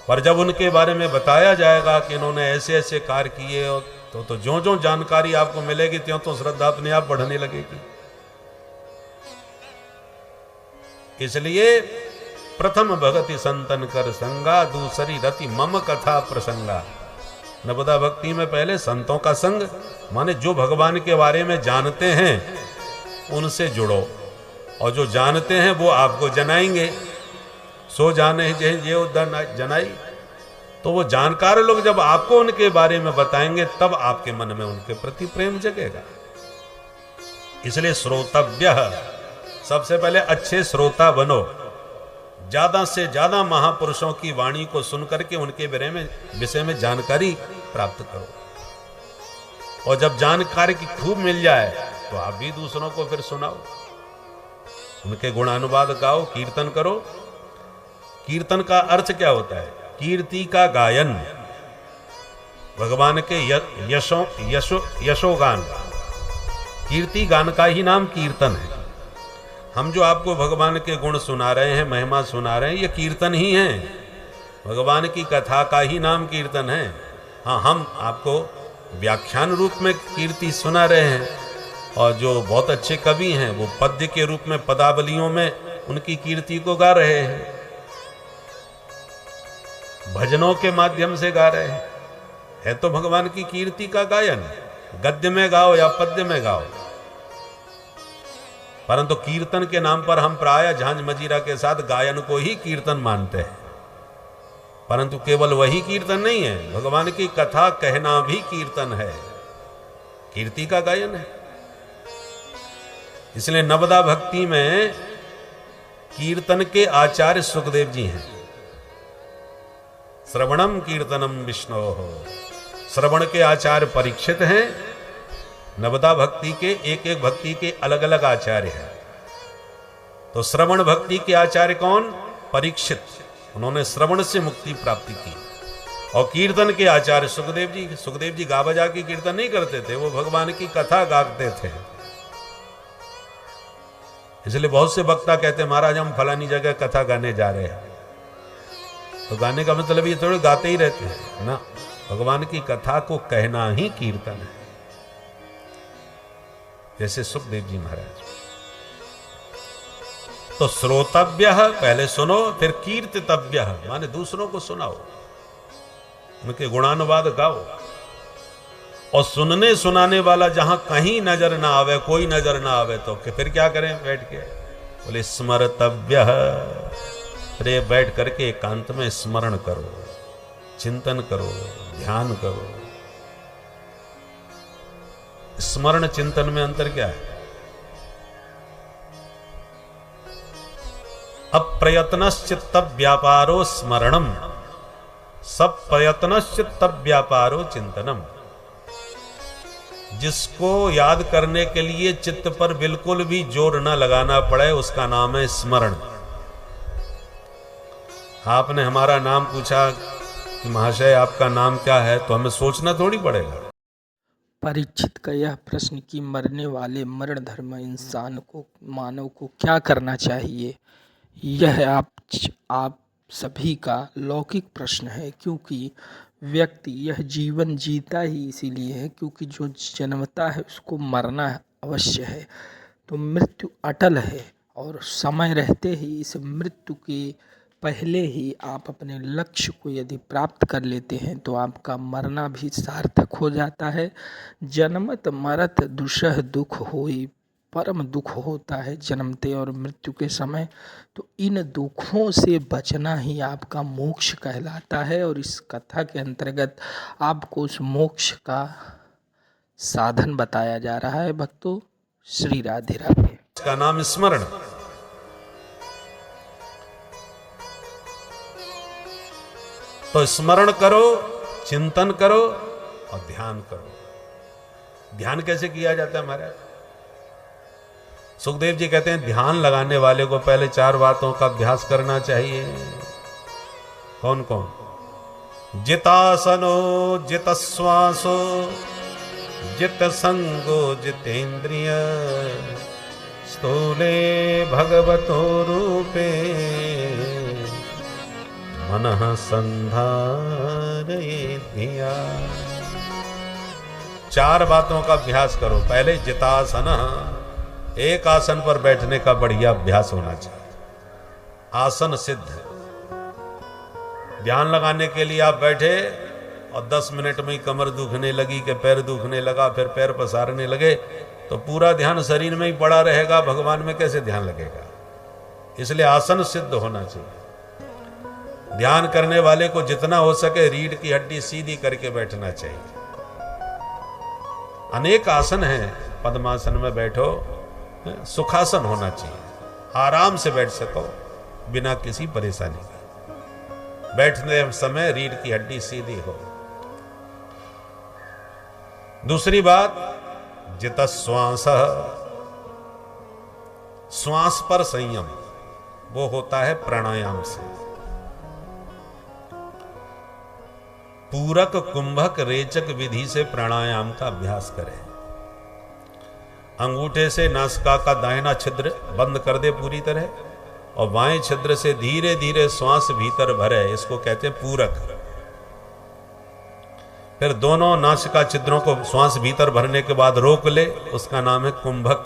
पर जब उनके बारे में बताया जाएगा कि इन्होंने ऐसे ऐसे कार्य किए, तो ज्यों ज्यों जानकारी आपको मिलेगी त्यों तो श्रद्धा अपने आप बढ़ने लगेगी। इसलिए प्रथम भगति संतन कर संगा, दूसरी रति मम कथा प्रसंगा। नवदा भक्ति में पहले संतों का संग, माने जो भगवान के बारे में जानते हैं उनसे जुड़ो, और जो जानते हैं वो आपको जनाएंगे। सो जाने ये जनाई, तो वो जानकार लोग जब आपको उनके बारे में बताएंगे तब आपके मन में उनके प्रति प्रेम जगेगा। इसलिए श्रोतव्य, सबसे पहले अच्छे श्रोता बनो, ज्यादा से ज्यादा महापुरुषों की वाणी को सुनकर के उनके विषय में जानकारी प्राप्त करो। और जब जानकारी की खूब मिल जाए तो आप भी दूसरों को फिर सुनाओ, उनके गुणानुवाद गाओ, कीर्तन करो। कीर्तन का अर्थ क्या होता है? कीर्ति का गायन, भगवान के यशोगान। कीर्ति गान का ही नाम कीर्तन है। हम जो आपको भगवान के गुण सुना रहे हैं, महिमा सुना रहे हैं, ये कीर्तन ही है। भगवान की कथा का ही नाम कीर्तन है। हाँ, हम आपको व्याख्यान रूप में कीर्ति सुना रहे हैं, और जो बहुत अच्छे कवि हैं वो पद्य के रूप में पदावलियों में उनकी कीर्ति को गा रहे हैं, भजनों के माध्यम से गा रहे हैं। है तो भगवान की कीर्ति का गायन, गद्य में गाओ या पद्य में गाओ। परंतु कीर्तन के नाम पर हम प्राय झांझ मजीरा के साथ गायन को ही कीर्तन मानते हैं। परंतु केवल वही कीर्तन नहीं है, भगवान की कथा कहना भी कीर्तन है, कीर्ति का गायन है। इसलिए नवदा भक्ति में कीर्तन के आचार्य सुखदेव जी हैं। श्रवणम कीर्तनम विष्णो हो, श्रवण के आचार्य परीक्षित हैं। नवदा भक्ति के एक एक भक्ति के अलग अलग आचार्य हैं। तो श्रवण भक्ति के आचार्य कौन? परीक्षित, उन्होंने श्रवण से मुक्ति प्राप्ति की। और कीर्तन के आचार्य सुखदेव जी। सुखदेव जी गा बजा के कीर्तन नहीं करते थे, वो भगवान की कथा गाते थे। इसलिए बहुत से वक्ता कहते हैं महाराज हम फलानी जगह कथा गाने जा रहे हैं। तो गाने का मतलब ये थोड़े गाते ही रहते हैं ना, भगवान की कथा को कहना ही कीर्तन है। जैसे सुखदेव जी महाराज। तो श्रोतव्य पहले सुनो, फिर कीर्तितव्य माने दूसरों को सुनाओ, उनके गुणानुवाद गाओ। और सुनने सुनाने वाला जहां कहीं नजर ना आवे, कोई नजर ना आवे, तो फिर क्या करें बैठ के? बोले स्मरतव्य। अरे बैठ करके एकांत में स्मरण करो, चिंतन करो, ध्यान करो। स्मरण चिंतन में अंतर क्या है? अप्रयत्नश्चित्त व्यापारो स्मरणम, सब प्रयत्नश्चित्त व्यापारो चिंतनम। जिसको याद करने के लिए चित्त पर बिल्कुल भी जोर न लगाना पड़े, उसका नाम है स्मरण। आपने हमारा नाम पूछा कि महाशय आपका नाम क्या है, तो हमें सोचना थोड़ी पड़ेगा। परीक्षित का यह प्रश्न कि मरने वाले मरण धर्म इंसान को, मानव को क्या करना चाहिए, यह आप सभी का लौकिक प्रश्न है। क्योंकि व्यक्ति यह जीवन जीता ही इसीलिए है क्योंकि जो जन्मता है उसको मरना अवश्य है। तो मृत्यु अटल है और समय रहते ही इस मृत्यु के पहले ही आप अपने लक्ष्य को यदि प्राप्त कर लेते हैं तो आपका मरना भी सार्थक हो जाता है। जन्मत मरत दुसह दुख होई, परम दुख होता है जन्मते और मृत्यु के समय। तो इन दुखों से बचना ही आपका मोक्ष कहलाता है और इस कथा के अंतर्गत आपको उस मोक्ष का साधन बताया जा रहा है। भक्तों, श्री राधे राधे। इसका नाम स्मरण। तो स्मरण करो, चिंतन करो और ध्यान करो। ध्यान कैसे किया जाता है महाराज? सुखदेव जी कहते हैं ध्यान लगाने वाले को पहले 4 बातों का अभ्यास करना चाहिए। कौन कौन? जितासनो, जित श्वासो, जित संगो, जितेंद्रिय, स्थूले भगवतो रूपे, मनः संधारयेद्धिया। 4 बातों का अभ्यास करो। पहले जितासन, एक आसन पर बैठने का बढ़िया अभ्यास होना चाहिए। आसन सिद्ध। ध्यान लगाने के लिए आप बैठे और 10 मिनट में ही कमर दुखने लगी कि पैर दुखने लगा, फिर पैर पसारने लगे, तो पूरा ध्यान शरीर में ही पड़ा रहेगा, भगवान में कैसे ध्यान लगेगा? इसलिए आसन सिद्ध होना चाहिए। ध्यान करने वाले को जितना हो सके रीढ़ की हड्डी सीधी करके बैठना चाहिए। अनेक आसन हैं, पद्मासन में बैठो, सुखासन होना चाहिए, आराम से बैठ सको बिना किसी परेशानी के। बैठने समय रीढ़ की हड्डी सीधी हो। दूसरी बात, जित श्वास, श्वास पर संयम, वो होता है प्राणायाम से। पूरक, कुंभक, रेचक विधि से प्राणायाम का अभ्यास करें। अंगूठे से नासिका का दाहिना छिद्र बंद कर दे पूरी तरह और बाएं छिद्र से धीरे धीरे श्वास भीतर भरे, इसको कहते हैं पूरक। फिर दोनों नासिका छिद्रों को श्वास भीतर भरने के बाद रोक ले, उसका नाम है कुंभक।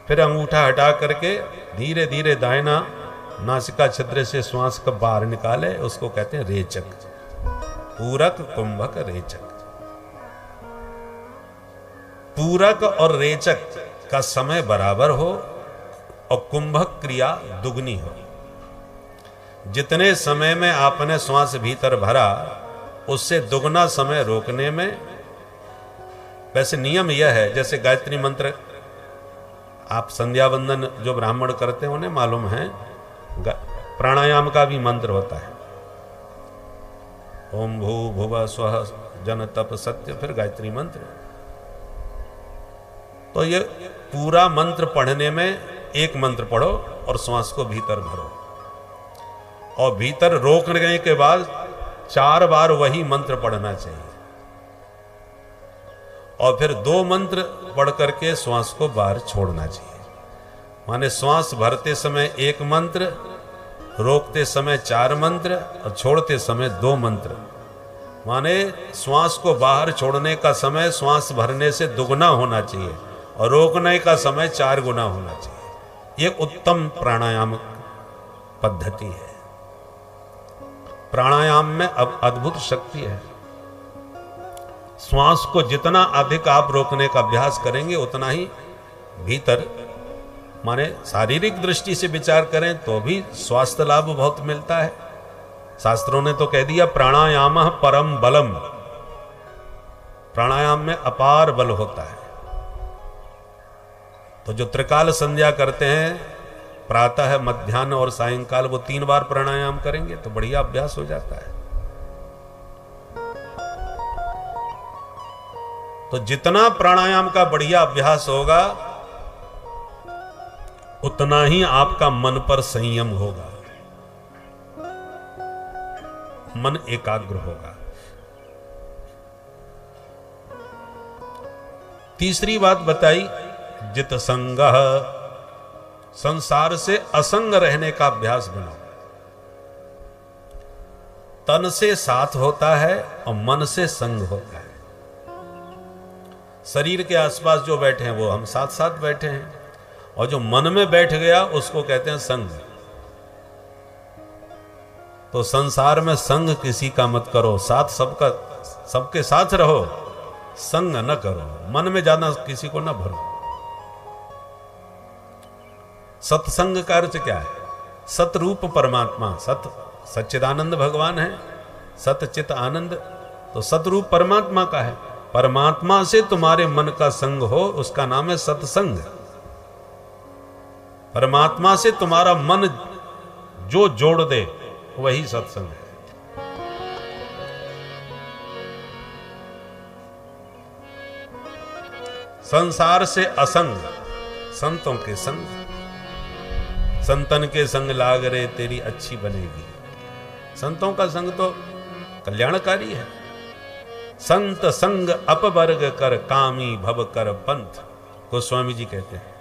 फिर अंगूठा हटा करके धीरे धीरे दाहिना नासिका छिद्र से श्वास को बाहर निकाले, उसको कहते हैं रेचक। पूरक, कुंभक, रेचक। पूरक और रेचक का समय बराबर हो और कुंभक क्रिया दुगनी हो। जितने समय में आपने श्वास भीतर भरा उससे दुगना समय रोकने में। वैसे नियम यह है, जैसे गायत्री मंत्र आप संध्या वंदन जो ब्राह्मण करते हैं उन्हें मालूम है, प्राणायाम का भी मंत्र होता है, ओम भू भुव स्वः जन तप सत्य, फिर गायत्री मंत्र। तो ये पूरा मंत्र पढ़ने में एक मंत्र पढ़ो और श्वास को भीतर भरो और भीतर रोकने के बाद 4 बार वही मंत्र पढ़ना चाहिए और फिर 2 मंत्र पढ़ करके श्वास को बाहर छोड़ना चाहिए। माने श्वास भरते समय 1 मंत्र, रोकते समय 4 मंत्र और छोड़ते समय 2 मंत्र। माने श्वास को बाहर छोड़ने का समय श्वास भरने से दुगना होना चाहिए और रोकने का समय 4 गुना होना चाहिए। ये उत्तम प्राणायाम पद्धति है। प्राणायाम में अब अद्भुत शक्ति है। श्वास को जितना अधिक आप रोकने का अभ्यास करेंगे उतना ही भीतर, माने शारीरिक दृष्टि से विचार करें तो भी स्वास्थ्य लाभ बहुत मिलता है। शास्त्रों ने तो कह दिया प्राणायाम परम बलम, प्राणायाम में अपार बल होता है। तो जो त्रिकाल संध्या करते हैं, प्रातः मध्याह्न और सायंकाल, वो 3 बार प्राणायाम करेंगे तो बढ़िया अभ्यास हो जाता है। तो जितना प्राणायाम का बढ़िया अभ्यास होगा उतना ही आपका मन पर संयम होगा, मन एकाग्र होगा। तीसरी बात बताई जित संगः, संसार से असंग रहने का अभ्यास बनाओ। तन से साथ होता है और मन से संग होता है। शरीर के आसपास जो बैठे हैं वो हम साथ साथ बैठे हैं, और जो मन में बैठ गया उसको कहते हैं संग। तो संसार में संग किसी का मत करो, साथ सबके साथ रहो, संग न करो, मन में ज्यादा किसी को न भरो। सत्संग का अर्थ क्या है? सतरूप परमात्मा, सच्चिदानंद भगवान है, सतचित आनंद, तो सतरूप परमात्मा का है। परमात्मा से तुम्हारे मन का संग हो, उसका नाम है सत्संग। परमात्मा से तुम्हारा मन जो जोड़ दे वही सत्संग है। संसार से असंग, संतों के संग। संतन के संग लाग रे तेरी अच्छी बनेगी। संतों का संग तो कल्याणकारी है। संत संग अपवर्ग कर कामी भव कर पंथ, गोस्वामी जी कहते हैं।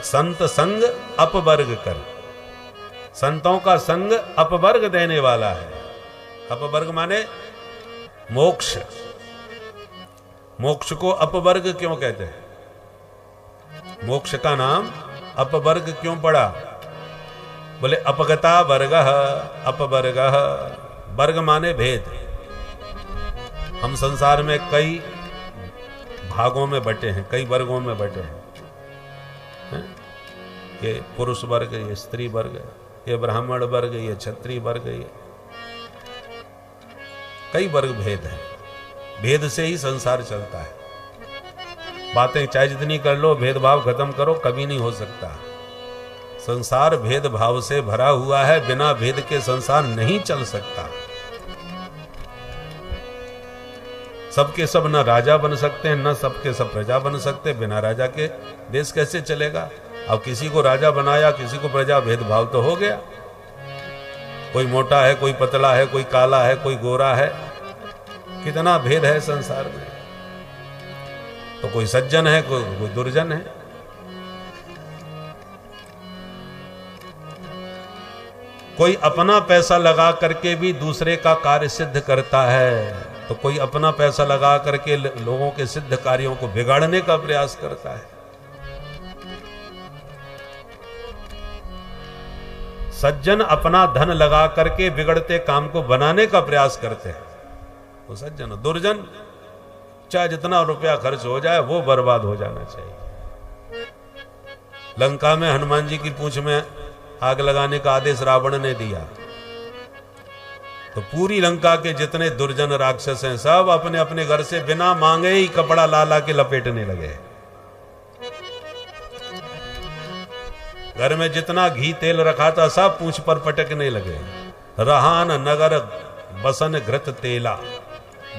संत संग अपवर्ग कर, संतों का संग अपवर्ग देने वाला है। अपवर्ग माने मोक्ष। मोक्ष को अपवर्ग क्यों कहते हैं? मोक्ष का नाम अपवर्ग क्यों पड़ा? बोले अपगता वर्ग, अपवर्ग, वर्ग माने भेद। हम संसार में कई भागों में बटे हैं, कई वर्गों में बटे हैं। ये पुरुष वर्ग, ये स्त्री वर्ग, ये ब्राह्मण वर्ग, ये क्षत्रिय वर्ग, ये कई वर्ग भेद है। भेद से ही संसार चलता है। बातें चाहे जितनी कर लो, भेदभाव खत्म करो, कभी नहीं हो सकता। संसार भेदभाव से भरा हुआ है, बिना भेद के संसार नहीं चल सकता। सबके सब न राजा बन सकते हैं, न सबके सब प्रजा बन सकते। बिना राजा के देश कैसे चलेगा? अब किसी को राजा बनाया, किसी को प्रजा, भेदभाव तो हो गया। कोई मोटा है, कोई पतला है, कोई काला है, कोई गोरा है, कितना भेद है संसार में। तो कोई सज्जन है, कोई दुर्जन है। कोई अपना पैसा लगा करके भी दूसरे का कार्य सिद्ध करता है, तो कोई अपना पैसा लगा करके लोगों के सिद्ध कार्यों को बिगाड़ने का प्रयास करता है। सज्जन अपना धन लगा करके बिगड़ते काम को बनाने का प्रयास करते हैं, वो सज्जन। दुर्जन चाहे जितना रुपया खर्च हो जाए वो बर्बाद हो जाना चाहिए। लंका में हनुमान जी की पूंछ में आग लगाने का आदेश रावण ने दिया, तो पूरी लंका के जितने दुर्जन राक्षस हैं सब अपने अपने घर से बिना मांगे ही कपड़ा ला ला के लपेटने लगे। घर में जितना घी तेल रखा था सब पूंछ पर पटकने लगे। रहान नगर बसन घृत तेला,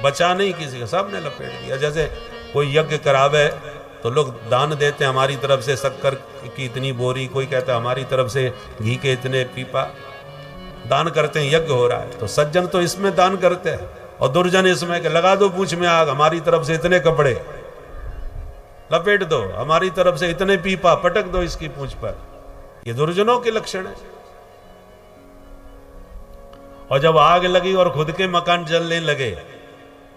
बचा नहीं किसी का, सब ने लपेट दिया। जैसे कोई यज्ञ करावे तो लोग दान देते हैं, हमारी तरफ से शक्कर की इतनी बोरी, कोई कहता है हमारी तरफ से घी के इतने पीपा, दान करते हैं, यज्ञ हो रहा है। तो सज्जन तो इसमें दान करते हैं और दुर्जन इसमें लगा दो पूंछ में आग, हमारी तरफ से इतने कपड़े लपेट दो, हमारी तरफ से इतने पीपा पटक दो इसकी पूंछ पर। ये दुर्जनों के लक्षण है। और जब आग लगी और खुद के मकान जलने लगे,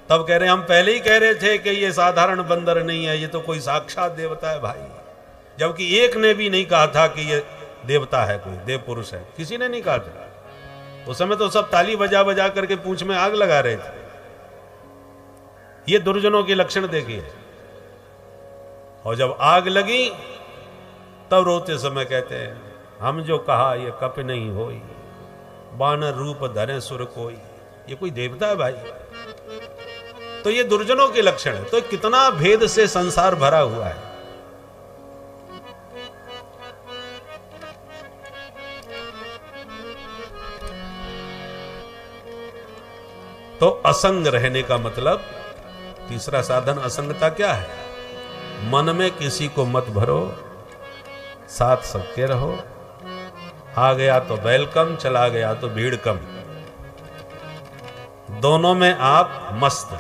तब कह रहे हम पहले ही कह रहे थे कि ये साधारण बंदर नहीं है, ये तो कोई साक्षात देवता है भाई। जबकि एक ने भी नहीं कहा था कि ये देवता है, कोई देव पुरुष है, किसी ने नहीं कहा था। उस समय तो सब ताली बजा बजा करके पूंछ में आग लगा रहे थे। ये दुर्जनों के लक्षण देखिए। और जब आग लगी तब रोते समय कहते हैं हम जो कहा ये कप नहीं होई, बानर रूप धरे सुर कोई। ये कोई देवता है भाई? तो ये दुर्जनों के लक्षण है। तो कितना भेद से संसार भरा हुआ है। तो असंग रहने का मतलब, तीसरा साधन असंगता क्या है? मन में किसी को मत भरो, साथ सबके रहो। आ गया तो वेलकम, चला गया तो भीड़ कम। दोनों में आप मस्त।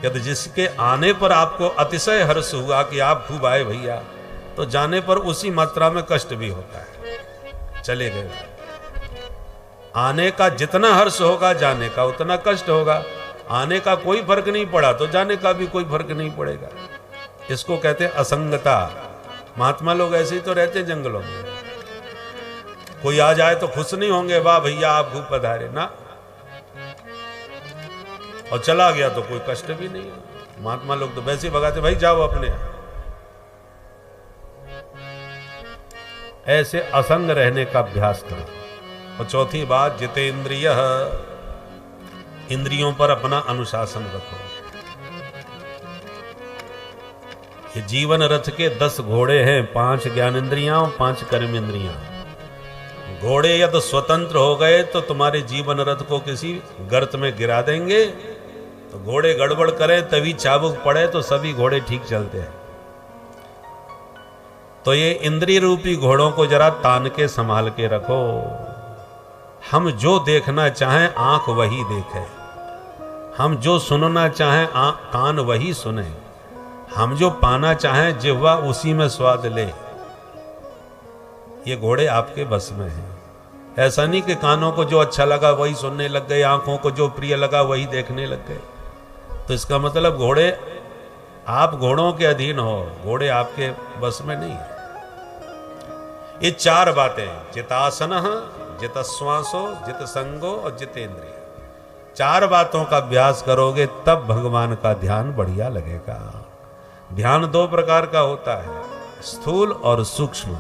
यदि जिसके आने पर आपको अतिशय हर्ष हुआ कि आप खूब आए भैया, तो जाने पर उसी मात्रा में कष्ट भी होता है। चले गए, आने का जितना हर्ष होगा जाने का उतना कष्ट होगा। आने का कोई फर्क नहीं पड़ा तो जाने का भी कोई फर्क नहीं पड़ेगा। इसको कहते हैं असंगता। महात्मा लोग ऐसे ही तो रहते हैं जंगलों में। कोई आ जाए तो खुश नहीं होंगे, वाह भैया आप खूब पधारे ना, और चला गया तो कोई कष्ट भी नहीं है। महात्मा लोग तो वैसे ही भगाते, भाई जाओ अपने। ऐसे असंग रहने का अभ्यास करो। और चौथी बात, जितेंद्रिय, इंद्रियों पर अपना अनुशासन रखो। ये जीवन रथ के 10 घोड़े हैं, 5 ज्ञानेंद्रियां और 5 कर्मेंद्रियां। घोड़े यदि स्वतंत्र हो गए तो तुम्हारे जीवन रथ को किसी गर्त में गिरा देंगे। तो घोड़े गड़बड़ करें तभी चाबुक पड़े तो सभी घोड़े ठीक चलते हैं। तो ये इंद्रिय रूपी घोड़ों को जरा तान के संभाल के रखो। हम जो देखना चाहें आंख वही देखे, हम जो सुनना चाहें कान वही सुने, हम जो पाना चाहें जिह्वा उसी में स्वाद ले। ये घोड़े आपके बस में हैं। ऐसा नहीं कि कानों को जो अच्छा लगा वही सुनने लग गए, आंखों को जो प्रिय लगा वही देखने लग गए। तो इसका मतलब घोड़े, आप घोड़ों के अधीन हो, घोड़े आपके बस में नहीं है। ये 4 बातें, जितासन, जितश्वासो, जितसंगो और जितेंद्रिय। 4 बातों का अभ्यास करोगे तब भगवान का ध्यान बढ़िया लगेगा। ध्यान 2 प्रकार का होता है, स्थूल और सूक्ष्म।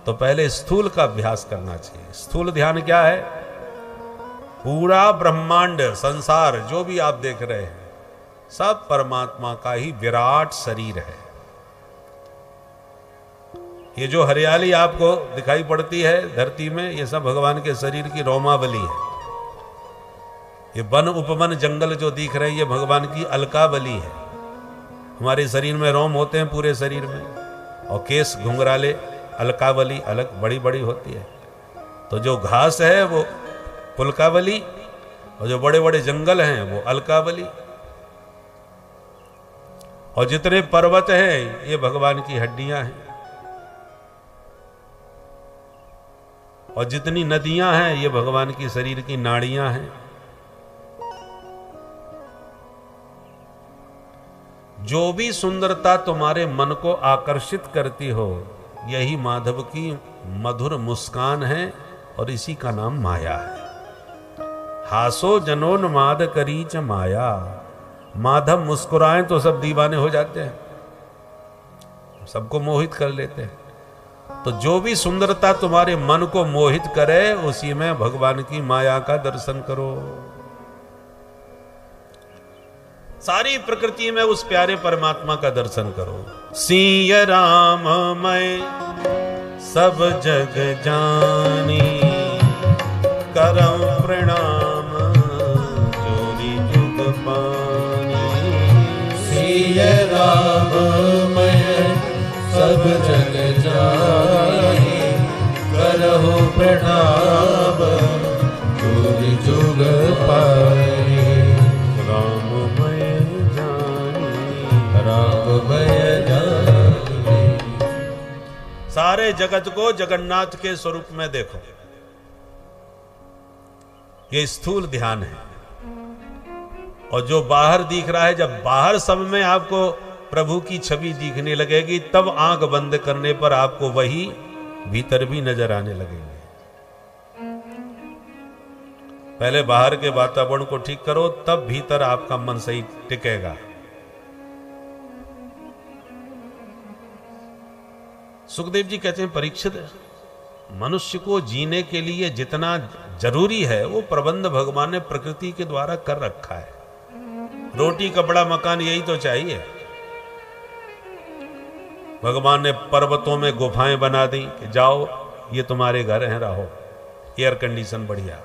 तो पहले स्थूल का अभ्यास करना चाहिए। स्थूल ध्यान क्या है? पूरा ब्रह्मांड, संसार जो भी आप देख रहे हैं सब परमात्मा का ही विराट शरीर है। ये जो हरियाली आपको दिखाई पड़ती है धरती में, ये सब भगवान के शरीर की रोमावली है। ये वन उपवन जंगल जो दिख रहे हैं ये भगवान की अलकावली है। हमारे शरीर में रोम होते हैं पूरे शरीर में, और केस घुंघराले, अलकावली अलग बड़ी बड़ी होती है। तो जो घास है वो पुलकावली, और जो बड़े बड़े जंगल हैं वो अलकावली, और जितने पर्वत हैं ये भगवान की हड्डियां हैं, और जितनी नदियां हैं ये भगवान की शरीर की नाड़ियां हैं। जो भी सुंदरता तुम्हारे मन को आकर्षित करती हो यही माधव की मधुर मुस्कान है, और इसी का नाम माया है। हासो जनोन्माद करी च माया। माधव मुस्कुराएं तो सब दीवाने हो जाते हैं, सबको मोहित कर लेते हैं। तो जो भी सुंदरता तुम्हारे मन को मोहित करे उसी में भगवान की माया का दर्शन करो। सारी प्रकृति में उस प्यारे परमात्मा का दर्शन करो। सिय राम मैं सब जग जानी, करम प्रणाम जोरी जुग पानी। सिय राम मैं सब जग जानी, करहु प्रणाम जोरी जुग पानी। सारे जगत को जगन्नाथ के स्वरूप में देखो। ये स्थूल ध्यान है। और जो बाहर दिख रहा है, जब बाहर सब में आपको प्रभु की छवि दिखने लगेगी, तब आंख बंद करने पर आपको वही भीतर भी नजर आने लगेंगे। पहले बाहर के वातावरण को ठीक करो, तब भीतर आपका मन सही टिकेगा। सुखदेव जी कहते हैं, परीक्षित, मनुष्य को जीने के लिए जितना जरूरी है वो प्रबंध भगवान ने प्रकृति के द्वारा कर रखा है। रोटी कपड़ा मकान यही तो चाहिए। भगवान ने पर्वतों में गुफाएं बना दी कि जाओ ये तुम्हारे घर हैं, रहो, एयर कंडीशन बढ़िया।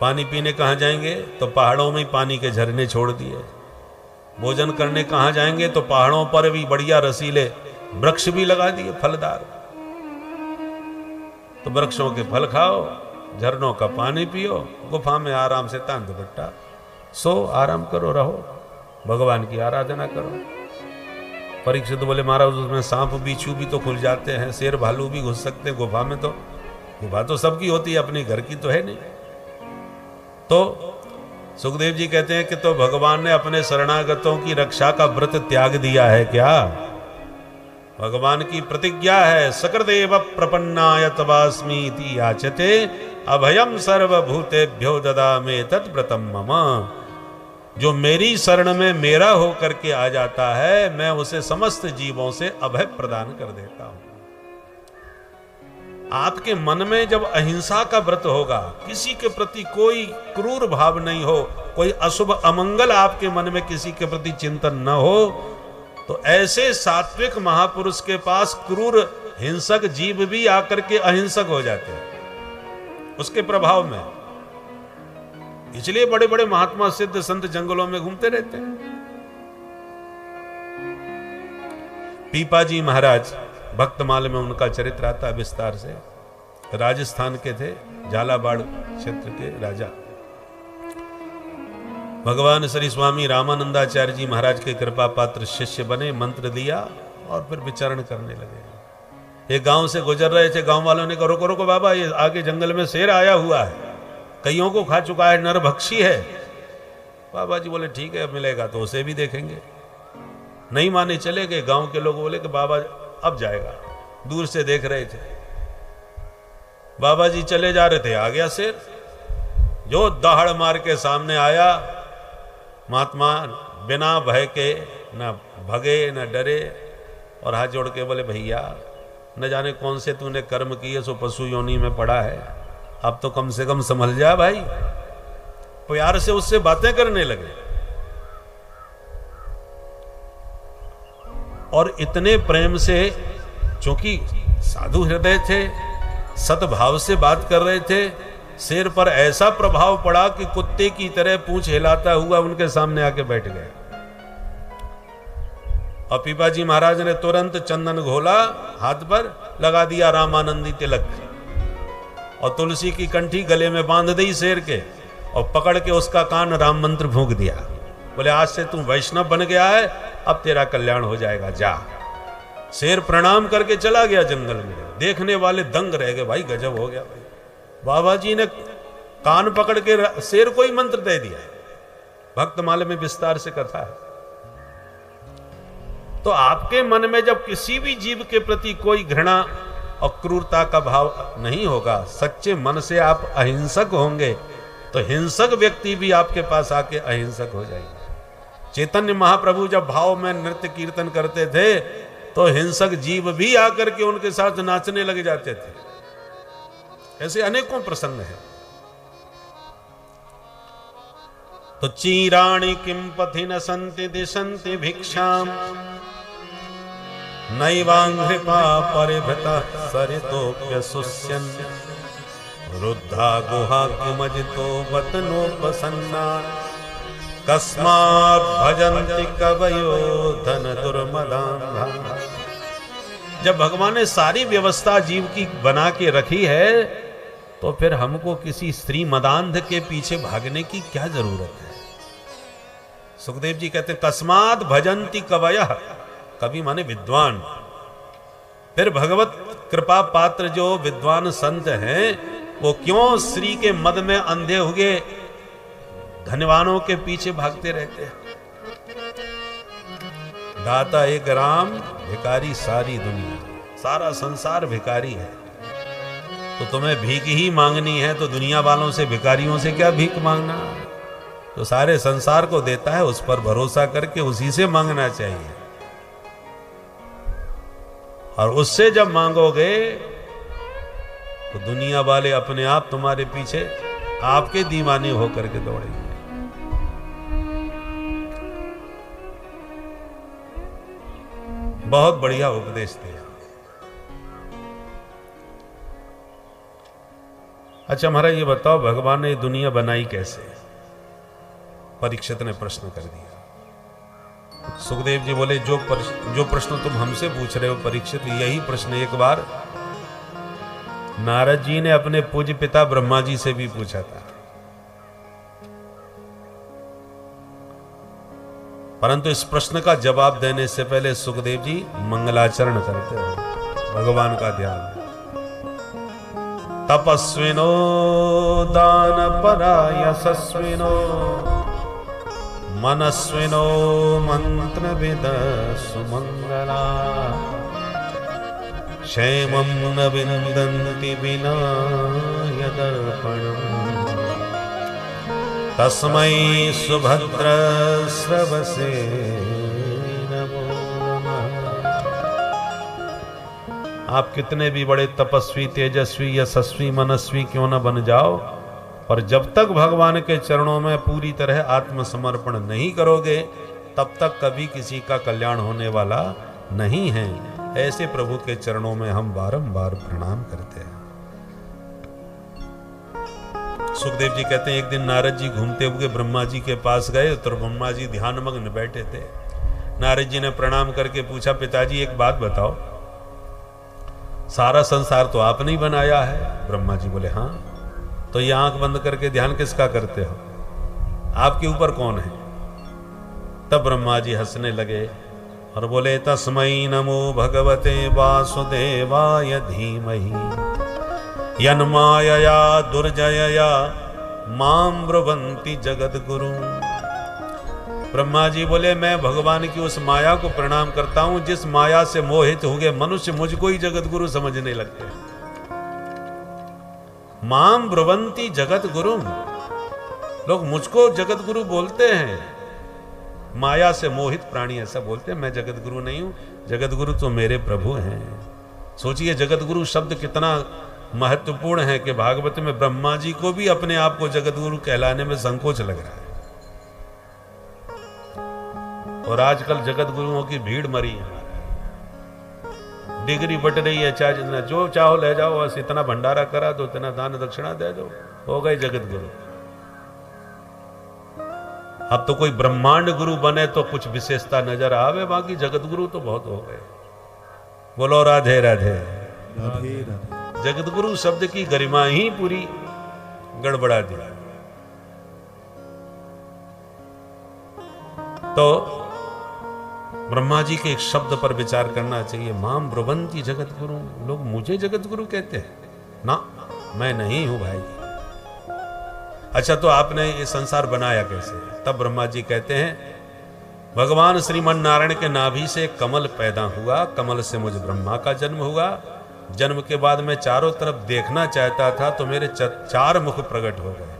पानी पीने कहां जाएंगे तो पहाड़ों में पानी के झरने छोड़ दिए। भोजन करने कहां जाएंगे तो पहाड़ों पर भी बढ़िया रसीले वृक्ष भी लगा दिए फलदार। तो वृक्षों के फल खाओ, झरनों का पानी पियो, गुफा में आराम से तान दुपट्टा सो, आराम करो, रहो, भगवान की आराधना करो। परीक्षित बोले, महाराज उसमें सांप बिच्छू भी तो खुल जाते हैं, शेर भालू भी घुस सकते हैं गुफा में, तो गुफा तो सबकी होती है, अपनी घर की तो है नहीं। तो सुखदेव जी कहते हैं कि तो भगवान ने अपने शरणागतों की रक्षा का व्रत त्याग दिया है क्या? भगवान की प्रतिज्ञा है, सकरदेव प्रपन्नाय तवास्मीति याचते अभयम सर्वभूतेभ्यो ददामे तत्व्रतम मम। जो मेरी शरण में मेरा होकर के आ जाता है, मैं उसे समस्त जीवों से अभय प्रदान कर देता हूं। आपके मन में जब अहिंसा का व्रत होगा, किसी के प्रति कोई क्रूर भाव नहीं हो, कोई अशुभ अमंगल आपके मन में किसी के प्रति चिंतन न हो, तो ऐसे सात्विक महापुरुष के पास क्रूर हिंसक जीव भी आकर के अहिंसक हो जाते हैं उसके प्रभाव में। इसलिए बड़े बड़े महात्मा सिद्ध संत जंगलों में घूमते रहते हैं। पीपाजी महाराज, भक्तमाल में उनका चरित्र आता है विस्तार से। राजस्थान के थे, झालावाड़ क्षेत्र के राजा। भगवान श्री स्वामी रामानंदाचार्य जी महाराज के कृपा पात्र शिष्य बने, मंत्र दिया और फिर विचरण करने लगे। एक गांव से गुजर रहे थे, गांव वालों ने कहा, रुको रुको बाबा, ये आगे जंगल में शेर आया हुआ है, कईयों को खा चुका है, नरभक्षी है। बाबा जी बोले ठीक है, मिलेगा तो उसे भी देखेंगे। नहीं माने, चले गए। गांव के लोग बोले कि बाबा अब जाएगा। दूर से देख रहे थे, बाबा जी चले जा रहे थे, आ गया शेर, जो दहाड़ मार के सामने आया। महात्मा बिना भय के न भगे न डरे और हाथ जोड़ के बोले, भैया न जाने कौन से तूने कर्म किए सो पशु योनि में पड़ा है, अब तो कम से कम संभल जा भाई। प्यार से उससे बातें करने लगे और इतने प्रेम से, चूंकि साधु हृदय थे, सद्भाव से बात कर रहे थे, शेर पर ऐसा प्रभाव पड़ा कि कुत्ते की तरह पूंछ हिलाता हुआ उनके सामने आके बैठ गए। और पीपाजी महाराज ने तुरंत चंदन घोला, हाथ पर लगा दिया रामानंदी तिलक और तुलसी की कंठी गले में बांध दी शेर के, और पकड़ के उसका कान राम मंत्र फूंक दिया। बोले आज से तू वैष्णव बन गया है, अब तेरा कल्याण हो जाएगा, जा। शेर प्रणाम करके चला गया जंगल में। देखने वाले दंग रह गए, भाई गजब हो गया भाई। बाबा जी ने कान पकड़ के शेर को ही मंत्र दे दिया। भक्तमाला में विस्तार से कथा है। तो आपके मन में जब किसी भी जीव के प्रति कोई घृणा और क्रूरता का भाव नहीं होगा, सच्चे मन से आप अहिंसक होंगे, तो हिंसक व्यक्ति भी आपके पास आके अहिंसक हो जाएंगे। चैतन्य महाप्रभु जब भाव में नृत्य कीर्तन करते थे तो हिंसक जीव भी आकर के उनके साथ नाचने लग जाते थे। ऐसे अनेकों प्रसंग हैं। तो चीराणि किम पथि न संति दिशन्ति भिक्षाम नैवांघ्रिपा परिभृता सरितोप्यसुष्यन् रुद्धा गुहा किमजितो वतनोपसन्ना कस्मात् भजन्ति कवयो धन दुर्मदान्धा। जब भगवान ने सारी व्यवस्था जीव की बना के रखी है, तो फिर हमको किसी स्त्री मदांध के पीछे भागने की क्या जरूरत है? सुखदेव जी कहते हैं कस्मात् भजन्ति कवयः, कवि माने विद्वान। फिर भगवत कृपा पात्र जो विद्वान संत हैं, वो क्यों श्री के मद में अंधे हुए धनवानों के पीछे भागते रहते हैं? दाता एक राम, भिखारी सारी दुनिया, सारा संसार भिखारी है। तो तुम्हें भीख ही मांगनी है तो दुनिया वालों से, भिखारियों से क्या भीख मांगना? तो सारे संसार को देता है, उस पर भरोसा करके उसी से मांगना चाहिए। और उससे जब मांगोगे तो दुनिया वाले अपने आप तुम्हारे पीछे आपके दीवाने होकर के दौड़ेंगे। बहुत बढ़िया उपदेश दिया। अच्छा महाराज ये बताओ, भगवान ने दुनिया बनाई कैसे? परीक्षित ने प्रश्न कर दिया। सुखदेव जी बोले, जो प्रश्न तुम हमसे पूछ रहे हो परीक्षित, यही प्रश्न एक बार नारद जी ने अपने पूज्य पिता ब्रह्मा जी से भी पूछा था। परंतु इस प्रश्न का जवाब देने से पहले सुखदेव जी मंगलाचरण करते हैं, भगवान का ध्यान। तपस्विनो दानपरा यशस्विनो मनस्विनो मंत्रविद सुमंगला क्षेमं न विन्दन्ति विना यदर्पणम् तस्मै सुभद्र श्रवसे नमो नमः। आप कितने भी बड़े तपस्वी, तेजस्वी, यशस्वी, मनस्वी क्यों न बन जाओ, पर जब तक भगवान के चरणों में पूरी तरह आत्मसमर्पण नहीं करोगे तब तक कभी किसी का कल्याण होने वाला नहीं है। ऐसे प्रभु के चरणों में हम बारंबार प्रणाम करते हैं। सुखदेव जी कहते हैं, एक दिन नारद जी घूमते हुए ब्रह्मा जी के पास गए तो ब्रह्मा जी ध्यानमग्न बैठे थे। नारद जी ने प्रणाम करके पूछा, पिताजी एक बात बताओ, सारा संसार तो आपने ही बनाया है। ब्रह्मा जी बोले, हाँ। तो ये आंख बंद करके ध्यान किसका करते हो? आपके ऊपर कौन है? तब ब्रह्मा जी हंसने लगे और बोले, तस्मै नमो भगवते वासुदेवाय धीमहि यन्मायया दुर्जयया मां ब्रुवन्ति जगद्गुरु। ब्रह्मा जी बोले, मैं भगवान की उस माया को प्रणाम करता हूं जिस माया से मोहित हो गए मनुष्य मुझको ही जगतगुरु समझने लगते हैं। मां ब्रुवन्ति जगद्गुरु, लोग मुझको जगतगुरु बोलते हैं। माया से मोहित प्राणी ऐसा बोलते हैं, मैं जगतगुरु नहीं हूं, जगतगुरु तो मेरे प्रभु हैं। सोचिए जगतगुरु शब्द कितना महत्वपूर्ण है कि भागवत में ब्रह्मा जी को भी अपने आप को जगतगुरु कहलाने में संकोच लग रहा है। और आजकल जगतगुरुओं की भीड़ मरी है, डिग्री बट रही है, चाहे जितना जो चाहो ले जाओ, बस इतना भंडारा करा दो, इतना दान दक्षिणा दे दो, हो गए जगतगुरु। अब तो कोई ब्रह्मांड गुरु बने तो कुछ विशेषता नजर आवे, बाकी जगतगुरु तो बहुत हो गए। बोलो राधे राधे। राधे राधे। जगतगुरु शब्द की गरिमा ही पूरी गड़बड़ा दी। तो ब्रह्मा जी के एक शब्द पर विचार करना चाहिए, माम ब्रुवन्ति जगतगुरु। लोग मुझे जगतगुरु कहते हैं ना, मैं नहीं हूं भाई। अच्छा, तो आपने ये संसार बनाया कैसे? तब ब्रह्मा जी कहते हैं, भगवान श्रीमन नारायण के नाभि से कमल पैदा हुआ, कमल से मुझ ब्रह्मा का जन्म हुआ। जन्म के बाद मैं चारों तरफ देखना चाहता था तो मेरे चार मुख प्रकट हो गए,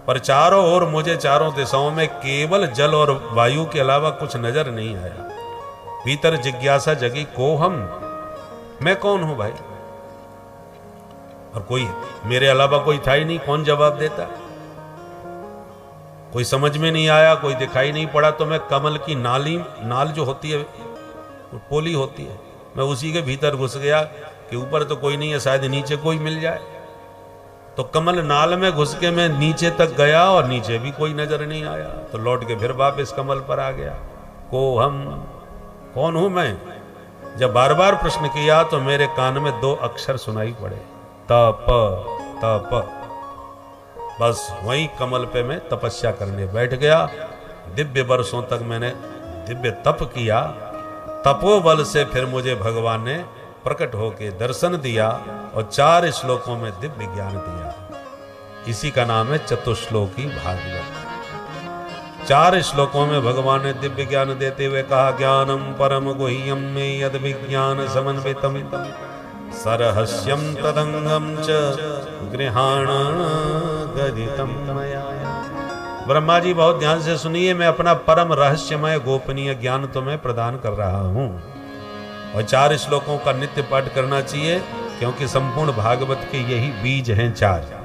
पर चारों ओर मुझे चारों दिशाओं में केवल जल और वायु के अलावा कुछ नजर नहीं आया। भीतर जिज्ञासा जगी, को हम, मैं कौन हूं भाई? और कोई मेरे अलावा कोई था ही नहीं, कौन जवाब देता? कोई समझ में नहीं आया, कोई दिखाई नहीं पड़ा। तो मैं कमल की नाल जो होती है, पोली होती है, मैं उसी के भीतर घुस गया कि ऊपर तो कोई नहीं है, शायद नीचे कोई मिल जाए। तो कमल नाल में घुस के मैं नीचे तक गया और नीचे भी कोई नजर नहीं आया। तो लौट के फिर वापस कमल पर आ गया। को हम, कौन हूं मैं? जब बार बार प्रश्न किया तो मेरे कान में दो अक्षर सुनाई पड़े, तप तप। बस वहीं कमल पे मैं तपस्या करने बैठ गया। दिव्य वर्षों तक मैंने दिव्य तप किया। तपोबल से फिर मुझे भगवान ने प्रकट होकर दर्शन दिया और 4 श्लोकों में दिव्य ज्ञान दिया। इसी का नाम है चतुश्लोकी भागवत। 4 श्लोकों में भगवान ने दिव्य ज्ञान देते हुए कहा, ज्ञानम परम गुह्यम में यद विज्ञान समन्वितम सरहस्यम तदंगम च गृहाण गदितम मया। ब्रह्मा जी बहुत ध्यान से सुनिए, मैं अपना परम रहस्यमय गोपनीय ज्ञान तुम्हें प्रदान कर रहा हूं। और 4 श्लोकों का नित्य पाठ करना चाहिए, क्योंकि संपूर्ण भागवत के यही बीज हैं 4।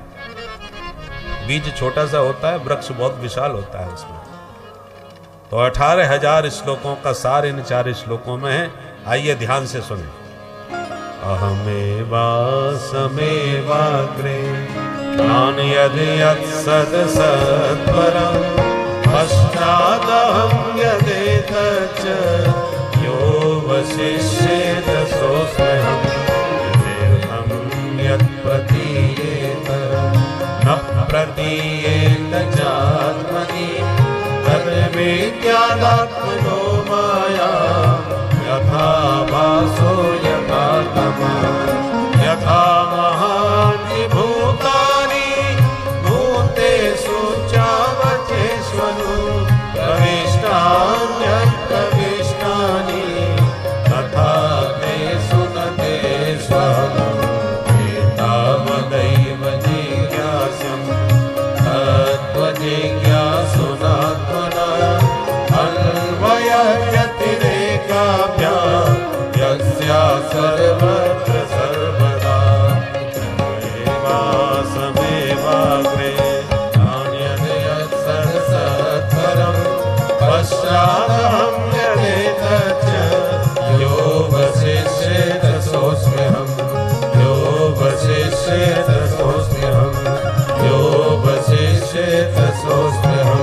बीज छोटा सा होता है, वृक्ष बहुत विशाल होता है उसमें। तो 18,000 श्लोकों का सार इन 4 श्लोकों में है। आइए ध्यान से सुने। अहमेवा समेवाग्रे नान्यदि यत्सद सत्परं पश्चादहं यदेतच्च यो वशिष्येत सोऽस्म्यहं यदेहं यत्प्रतीयेत न प्रतीयेत चात्मनि तद्विद्यादात्मनो माया यथा वासो यथा तमः यथा महानि भूतानि भूतेषु चावचेष्वनु प्रविष्टान्यप्रविष्टानि तथा तेषु न तेष्वनु एतावदैव जिज्ञासं तत्त्वजिज्ञासुनात्मना अन्वयव्यतिरेकाभ्याम् यस्या सर्वत्र सर्वदा एवासमेवाग्रे नान्यदि यत्सत्परं पश्चादहं यदेतच्च यो वशिष्येत सोऽस्म्यहं यो वशिष्येत सोऽस्म्यहं यो वशिष्येत सोऽस्म्यहं।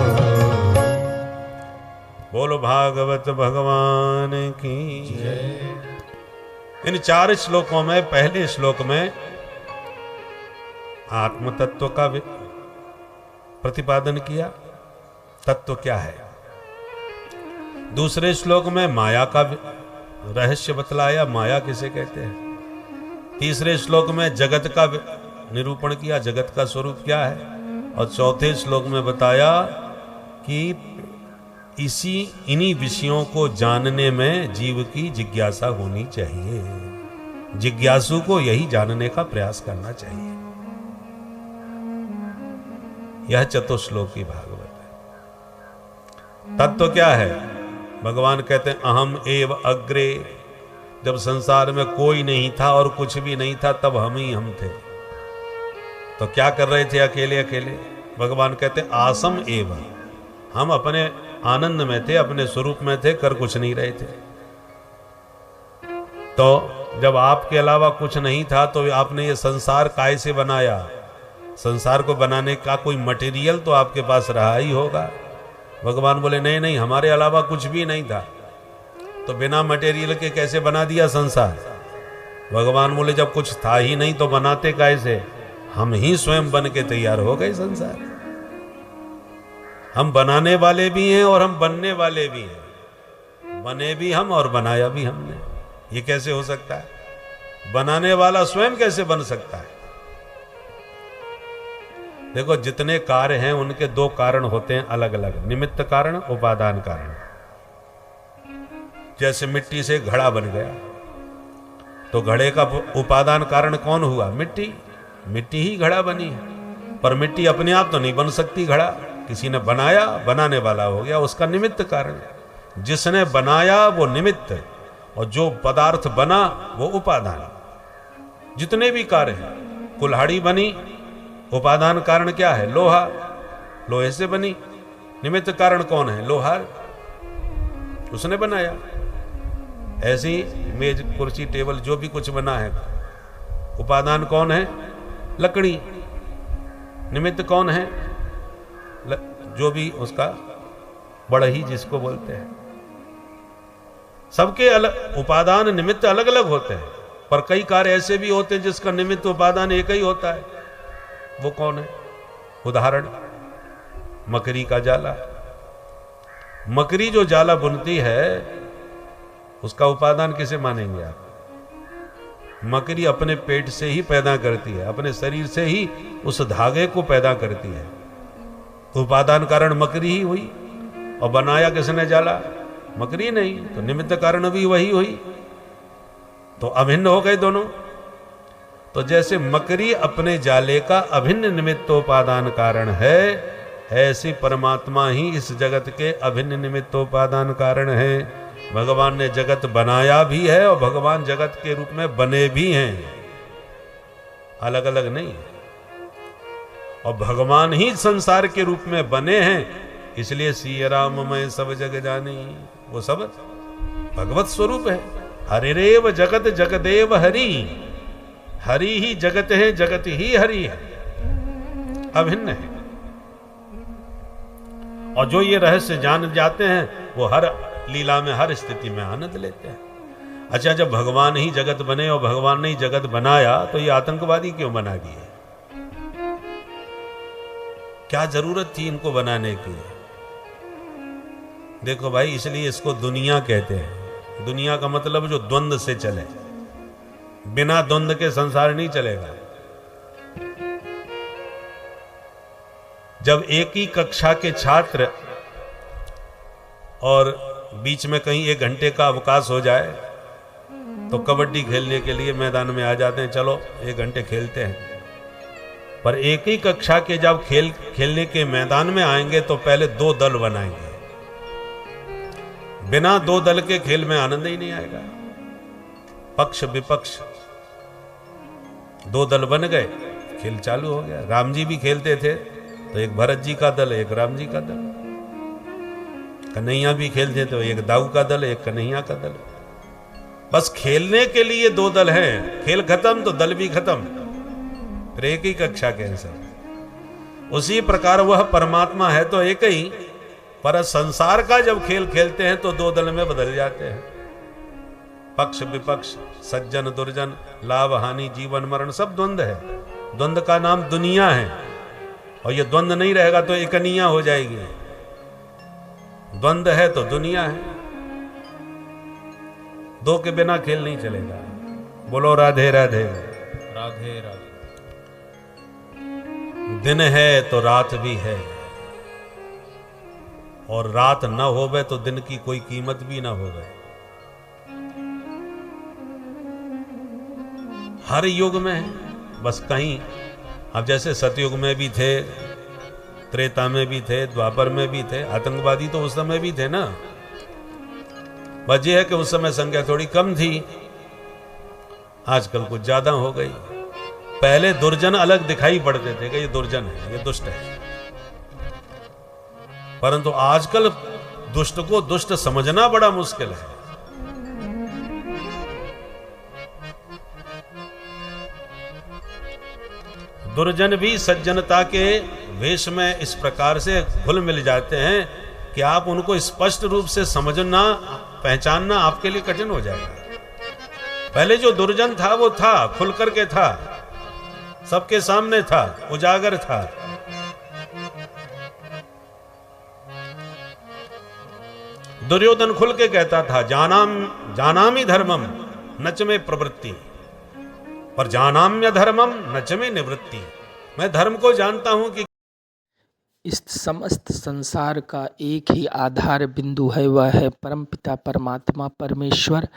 बोलो भागवत भगवान की जय। इन 4 श्लोकों में पहले श्लोक में आत्म तत्व का प्रतिपादन किया, तत्व क्या है। दूसरे श्लोक में माया का रहस्य बतलाया, माया किसे कहते हैं। तीसरे श्लोक में जगत का निरूपण किया, जगत का स्वरूप क्या है। और चौथे श्लोक में बताया कि इन्हीं विषयों को जानने में जीव की जिज्ञासा होनी चाहिए। जिज्ञासु को यही जानने का प्रयास करना चाहिए। यह चतुश्लोकी भागवत है। तत्व क्या है। भगवान कहते हैं अहम एव अग्रे। जब संसार में कोई नहीं था और कुछ भी नहीं था, तब हम ही हम थे। तो क्या कर रहे थे अकेले अकेले। भगवान कहते आसम एव, हम अपने आनंद में थे, अपने स्वरूप में थे, कर कुछ नहीं रहे थे। तो जब आपके अलावा कुछ नहीं था तो आपने ये संसार काय से बनाया। संसार को बनाने का कोई मटेरियल तो आपके पास रहा ही होगा। भगवान बोले नहीं नहीं, हमारे अलावा कुछ भी नहीं था, तो बिना मटेरियल के कैसे बना दिया संसार। भगवान बोले जब कुछ था ही नहीं तो बनाते कैसे। हम ही स्वयं बन के तैयार हो गए संसार। हम बनाने वाले भी हैं और हम बनने वाले भी हैं। बने भी हम और बनाया भी हमने। ये कैसे हो सकता है। बनाने वाला स्वयं कैसे बन सकता है। देखो जितने कार्य हैं उनके 2 कारण होते हैं अलग अलग, निमित्त कारण, उपादान कारण। जैसे मिट्टी से घड़ा बन गया तो घड़े का उपादान कारण कौन हुआ। मिट्टी। मिट्टी ही घड़ा बनी है, पर मिट्टी अपने आप तो नहीं बन सकती घड़ा। किसी ने बनाया, बनाने वाला हो गया उसका निमित्त कारण। जिसने बनाया वो निमित्त और जो पदार्थ बना वो उपादान। जितने भी कार्य हैं, कुल्हाड़ी बनी, उपादान कारण क्या है। लोहा, लोहे से बनी। निमित्त कारण कौन है। लोहार, उसने बनाया। ऐसी मेज, कुर्सी, टेबल जो भी कुछ बना है, उपादान कौन है। लकड़ी। निमित्त कौन है। जो भी उसका बढ़ई जिसको बोलते हैं। सबके अलग उपादान निमित्त अलग अलग होते हैं, पर कई कार्य ऐसे भी होते हैं जिसका निमित्त उपादान एक ही होता है। वो कौन है। उदाहरण, मकड़ी का जाला। मकड़ी जो जाला बुनती है उसका उपादान किसे मानेंगे आप। मकड़ी अपने पेट से ही पैदा करती है, अपने शरीर से ही उस धागे को पैदा करती है। तो उपादान कारण मकड़ी ही हुई, और बनाया किसने जाला? मकड़ी नहीं, तो निमित्त कारण भी वही हुई, तो अभिन्न हो गए दोनों। तो जैसे मकड़ी अपने जाले का अभिन्न निमित्तोपादान कारण है, ऐसे परमात्मा ही इस जगत के अभिन्न निमित्तोपादान कारण है। भगवान ने जगत बनाया भी है और भगवान जगत के रूप में बने भी हैं, अलग अलग नहीं। और भगवान ही संसार के रूप में बने हैं, इसलिए सिया राम मैं सब जग जानी, वो सब भगवत स्वरूप है। हरिरेव जगत जगदेव हरि, हरि ही जगत है, जगत ही हरि है, अभिन्न है। और जो ये रहस्य जान जाते हैं वो हर लीला में, हर स्थिति में आनंद लेते हैं। अच्छा, जब भगवान ही जगत बने और भगवान ने ही जगत बनाया, तो ये आतंकवादी क्यों बना दिए? क्या जरूरत थी इनको बनाने की? देखो भाई, इसलिए इसको दुनिया कहते हैं। दुनिया का मतलब जो द्वंद्व से चले, बिना द्वंद्व के संसार नहीं चलेगा। जब एक ही कक्षा के छात्र और बीच में कहीं 1 घंटे का अवकाश हो जाए, तो कबड्डी खेलने के लिए मैदान में आ जाते हैं, चलो 1 घंटे खेलते हैं। पर एक ही कक्षा के जब खेलने के मैदान में आएंगे तो पहले 2 दल बनाएंगे। बिना 2 दल के खेल में आनंद ही नहीं आएगा। पक्ष विपक्ष 2 दल बन गए, खेल चालू हो गया। राम जी भी खेलते थे, तो एक भरत जी का दल, एक राम जी का दल। कन्हैया भी खेलते तो एक दाऊ का दल, एक कन्हैया का दल। बस खेलने के लिए 2 दल हैं, खेल खत्म तो दल भी खत्म, फिर एक ही कक्षा के सब। उसी प्रकार वह परमात्मा है तो एक ही, पर संसार का जब खेल खेलते हैं तो 2 दल में बदल जाते हैं। पक्ष विपक्ष, सज्जन दुर्जन, लाभ हानि, जीवन मरण, सब द्वंद्व है। द्वंद्व का नाम दुनिया है, और ये द्वंद्व नहीं रहेगा तो एकनिया हो जाएगी। द्वंद्व है तो दुनिया है, 2 के बिना खेल नहीं चलेगा। बोलो राधे राधे। राधे राधे। दिन है तो रात भी है, और रात न होवे तो दिन की कोई कीमत भी ना होवे। हर युग में है, बस कहीं अब जैसे सतयुग में भी थे, त्रेता में भी थे, द्वापर में भी थे। आतंकवादी तो उस समय भी थे ना। वजह है कि उस समय संख्या थोड़ी कम थी, आजकल कुछ ज्यादा हो गई। पहले दुर्जन अलग दिखाई पड़ते थे कि ये दुर्जन है, ये दुष्ट है, परंतु आजकल दुष्ट को दुष्ट समझना बड़ा मुश्किल है। दुर्जन भी सज्जनता के वेश में इस प्रकार से घुल मिल जाते हैं कि आप उनको स्पष्ट रूप से समझना, पहचानना आपके लिए कठिन हो जाएगा। पहले जो दुर्जन था वो था, खुल करके था, सबके सामने था, उजागर था। दुर्योधन खुल के कहता था, जानामि धर्मम नच में प्रवृत्ति, पर जानाम्य धर्मम नच में निवृत्ति। मैं धर्म को जानता हूं कि इस समस्त संसार का एक ही आधार बिंदु है, वह है परमपिता परमात्मा परमेश्वर।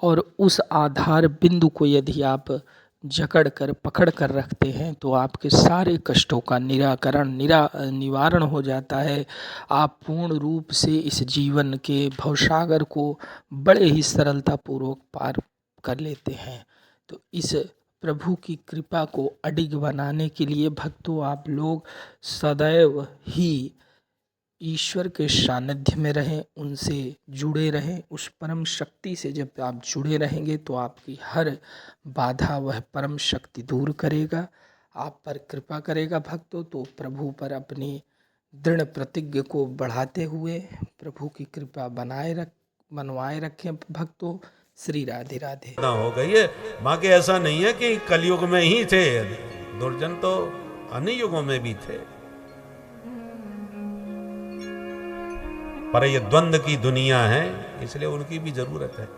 और उस आधार बिंदु को यदि आप जकड़ कर पकड़ कर रखते हैं तो आपके सारे कष्टों का निवारण हो जाता है। आप पूर्ण रूप से इस जीवन के भवसागर को बड़े ही सरलतापूर्वक पार कर लेते हैं। तो इस प्रभु की कृपा को अडिग बनाने के लिए भक्तों, आप लोग सदैव ही ईश्वर के सानिध्य में रहें, उनसे जुड़े रहें। उस परम शक्ति से जब आप जुड़े रहेंगे तो आपकी हर बाधा वह परम शक्ति दूर करेगा, आप पर कृपा करेगा। भक्तों, तो प्रभु पर अपनी दृढ़ प्रतिज्ञा को बढ़ाते हुए प्रभु की कृपा बनवाए रखें भक्तों। श्री राधे राधे। ना हो गई है। बाकी ऐसा नहीं है कि कलयुग में ही थे, दुर्जन तो अन्य युगों में भी थे, पर ये द्वंद्व की दुनिया है, इसलिए उनकी भी जरूरत है।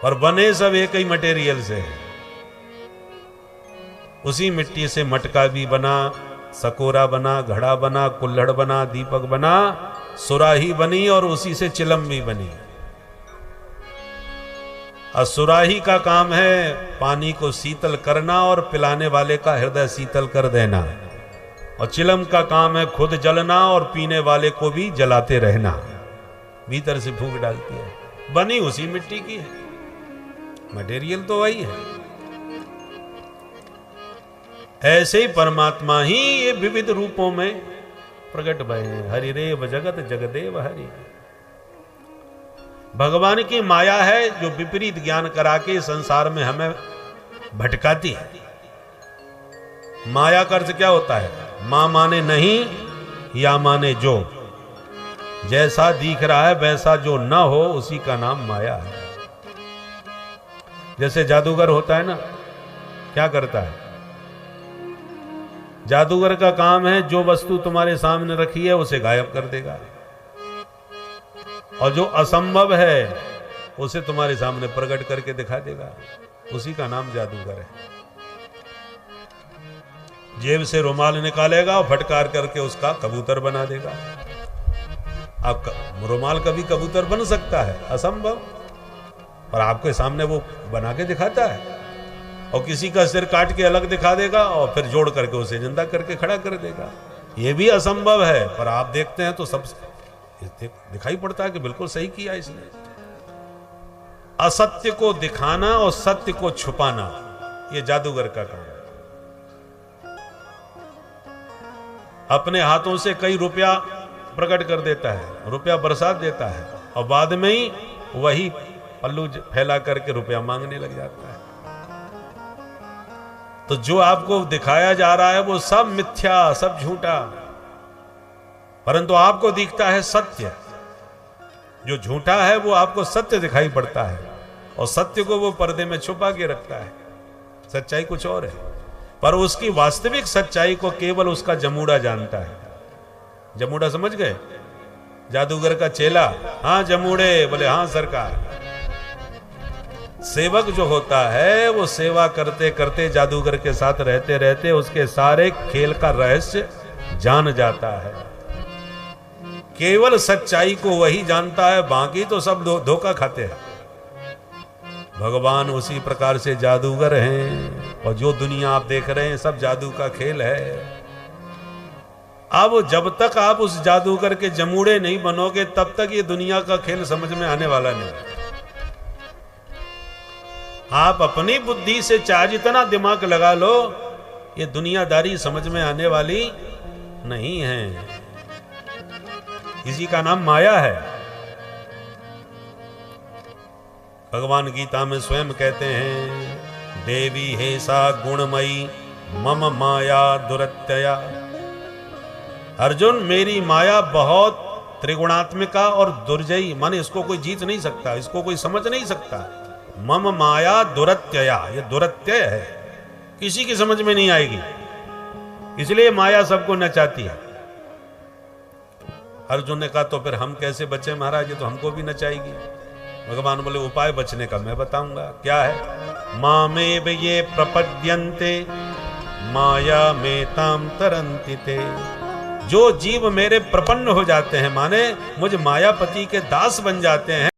पर बने सब एक ही मटेरियल से है। उसी मिट्टी से मटका भी बना, सकोरा बना, घड़ा बना, कुल्हड़ बना, दीपक बना, सुराही बनी और उसी से चिलम भी बनी। और सुराही का काम है पानी को शीतल करना और पिलाने वाले का हृदय शीतल कर देना, और चिलम का काम है खुद जलना और पीने वाले को भी जलाते रहना, भीतर से फूंक डालती है। बनी उसी मिट्टी की है, मटेरियल तो वही है। ऐसे ही परमात्मा ही ये विविध रूपों में प्रकट भय हैं। हरिरेव जगत जगदेव हरि। भगवान की माया है जो विपरीत ज्ञान करा के संसार में हमें भटकाती है। माया का अर्थ क्या होता है? मां माने नहीं, या माने जो। जैसा दिख रहा है वैसा जो न हो उसी का नाम माया है। जैसे जादूगर होता है ना, क्या करता है? जादूगर का काम है जो वस्तु तुम्हारे सामने रखी है उसे गायब कर देगा, और जो असंभव है उसे तुम्हारे सामने प्रकट करके दिखा देगा। उसी का नाम जादूगर है। जेब से रुमाल निकालेगा और फटकार करके उसका कबूतर बना देगा। अब रुमाल कभी कबूतर बन सकता है? असंभव। पर आपके सामने वो बना के दिखाता है। और किसी का सिर काट के अलग दिखा देगा और फिर जोड़ करके उसे जिंदा करके खड़ा कर देगा। ये भी असंभव है, पर आप देखते हैं तो सब दिखाई पड़ता है कि बिल्कुल सही किया इसने। असत्य को दिखाना और सत्य को छुपाना, ये जादूगर का काम है। अपने हाथों से कई रुपया प्रकट कर देता है, रुपया बरसात देता है, और बाद में ही वही पल्लू फैला करके रुपया मांगने लग जाता है। तो जो आपको दिखाया जा रहा है वो सब मिथ्या, सब झूठा, परंतु आपको दिखता है सत्य। जो झूठा है वो आपको सत्य दिखाई पड़ता है, और सत्य को वो पर्दे में छुपा के रखता है। सच्चाई कुछ और है, पर उसकी वास्तविक सच्चाई को केवल उसका जमूड़ा जानता है। जमूड़ा समझ गए? जादूगर का चेला, हाँ जमूड़े, बोले हाँ सरकार। सेवक जो होता है वो सेवा करते करते, जादूगर के साथ रहते रहते उसके सारे खेल का रहस्य जान जाता है। केवल सच्चाई को वही जानता है, बाकी तो सब धोखा खाते हैं। भगवान उसी प्रकार से जादूगर हैं, और जो दुनिया आप देख रहे हैं सब जादू का खेल है। अब जब तक आप उस जादूगर के जमूड़े नहीं बनोगे तब तक ये दुनिया का खेल समझ में आने वाला नहीं। आप अपनी बुद्धि से चाहे जितना दिमाग लगा लो, ये दुनियादारी समझ में आने वाली नहीं है। इसी का नाम माया है। भगवान गीता में स्वयं कहते हैं, देवी हे सा गुणमयी मम माया दुरत्यया। अर्जुन, मेरी माया बहुत त्रिगुणात्मिका और दुर्जयी, माने इसको कोई जीत नहीं सकता, इसको कोई समझ नहीं सकता। मम माया दुरत्यया, ये दुरत्यय है, किसी की समझ में नहीं आएगी, इसलिए माया सबको नचाती है। अर्जुन ने कहा तो फिर हम कैसे बचे महाराज, ये तो हमको भी नचाएगी। भगवान बोले उपाय बचने का मैं बताऊंगा। क्या है? मामेव ये प्रपद्यन्ते माया में ताम तरन्ति ते। जो जीव मेरे प्रपन्न हो जाते हैं, माने मुझ मायापति के दास बन जाते हैं,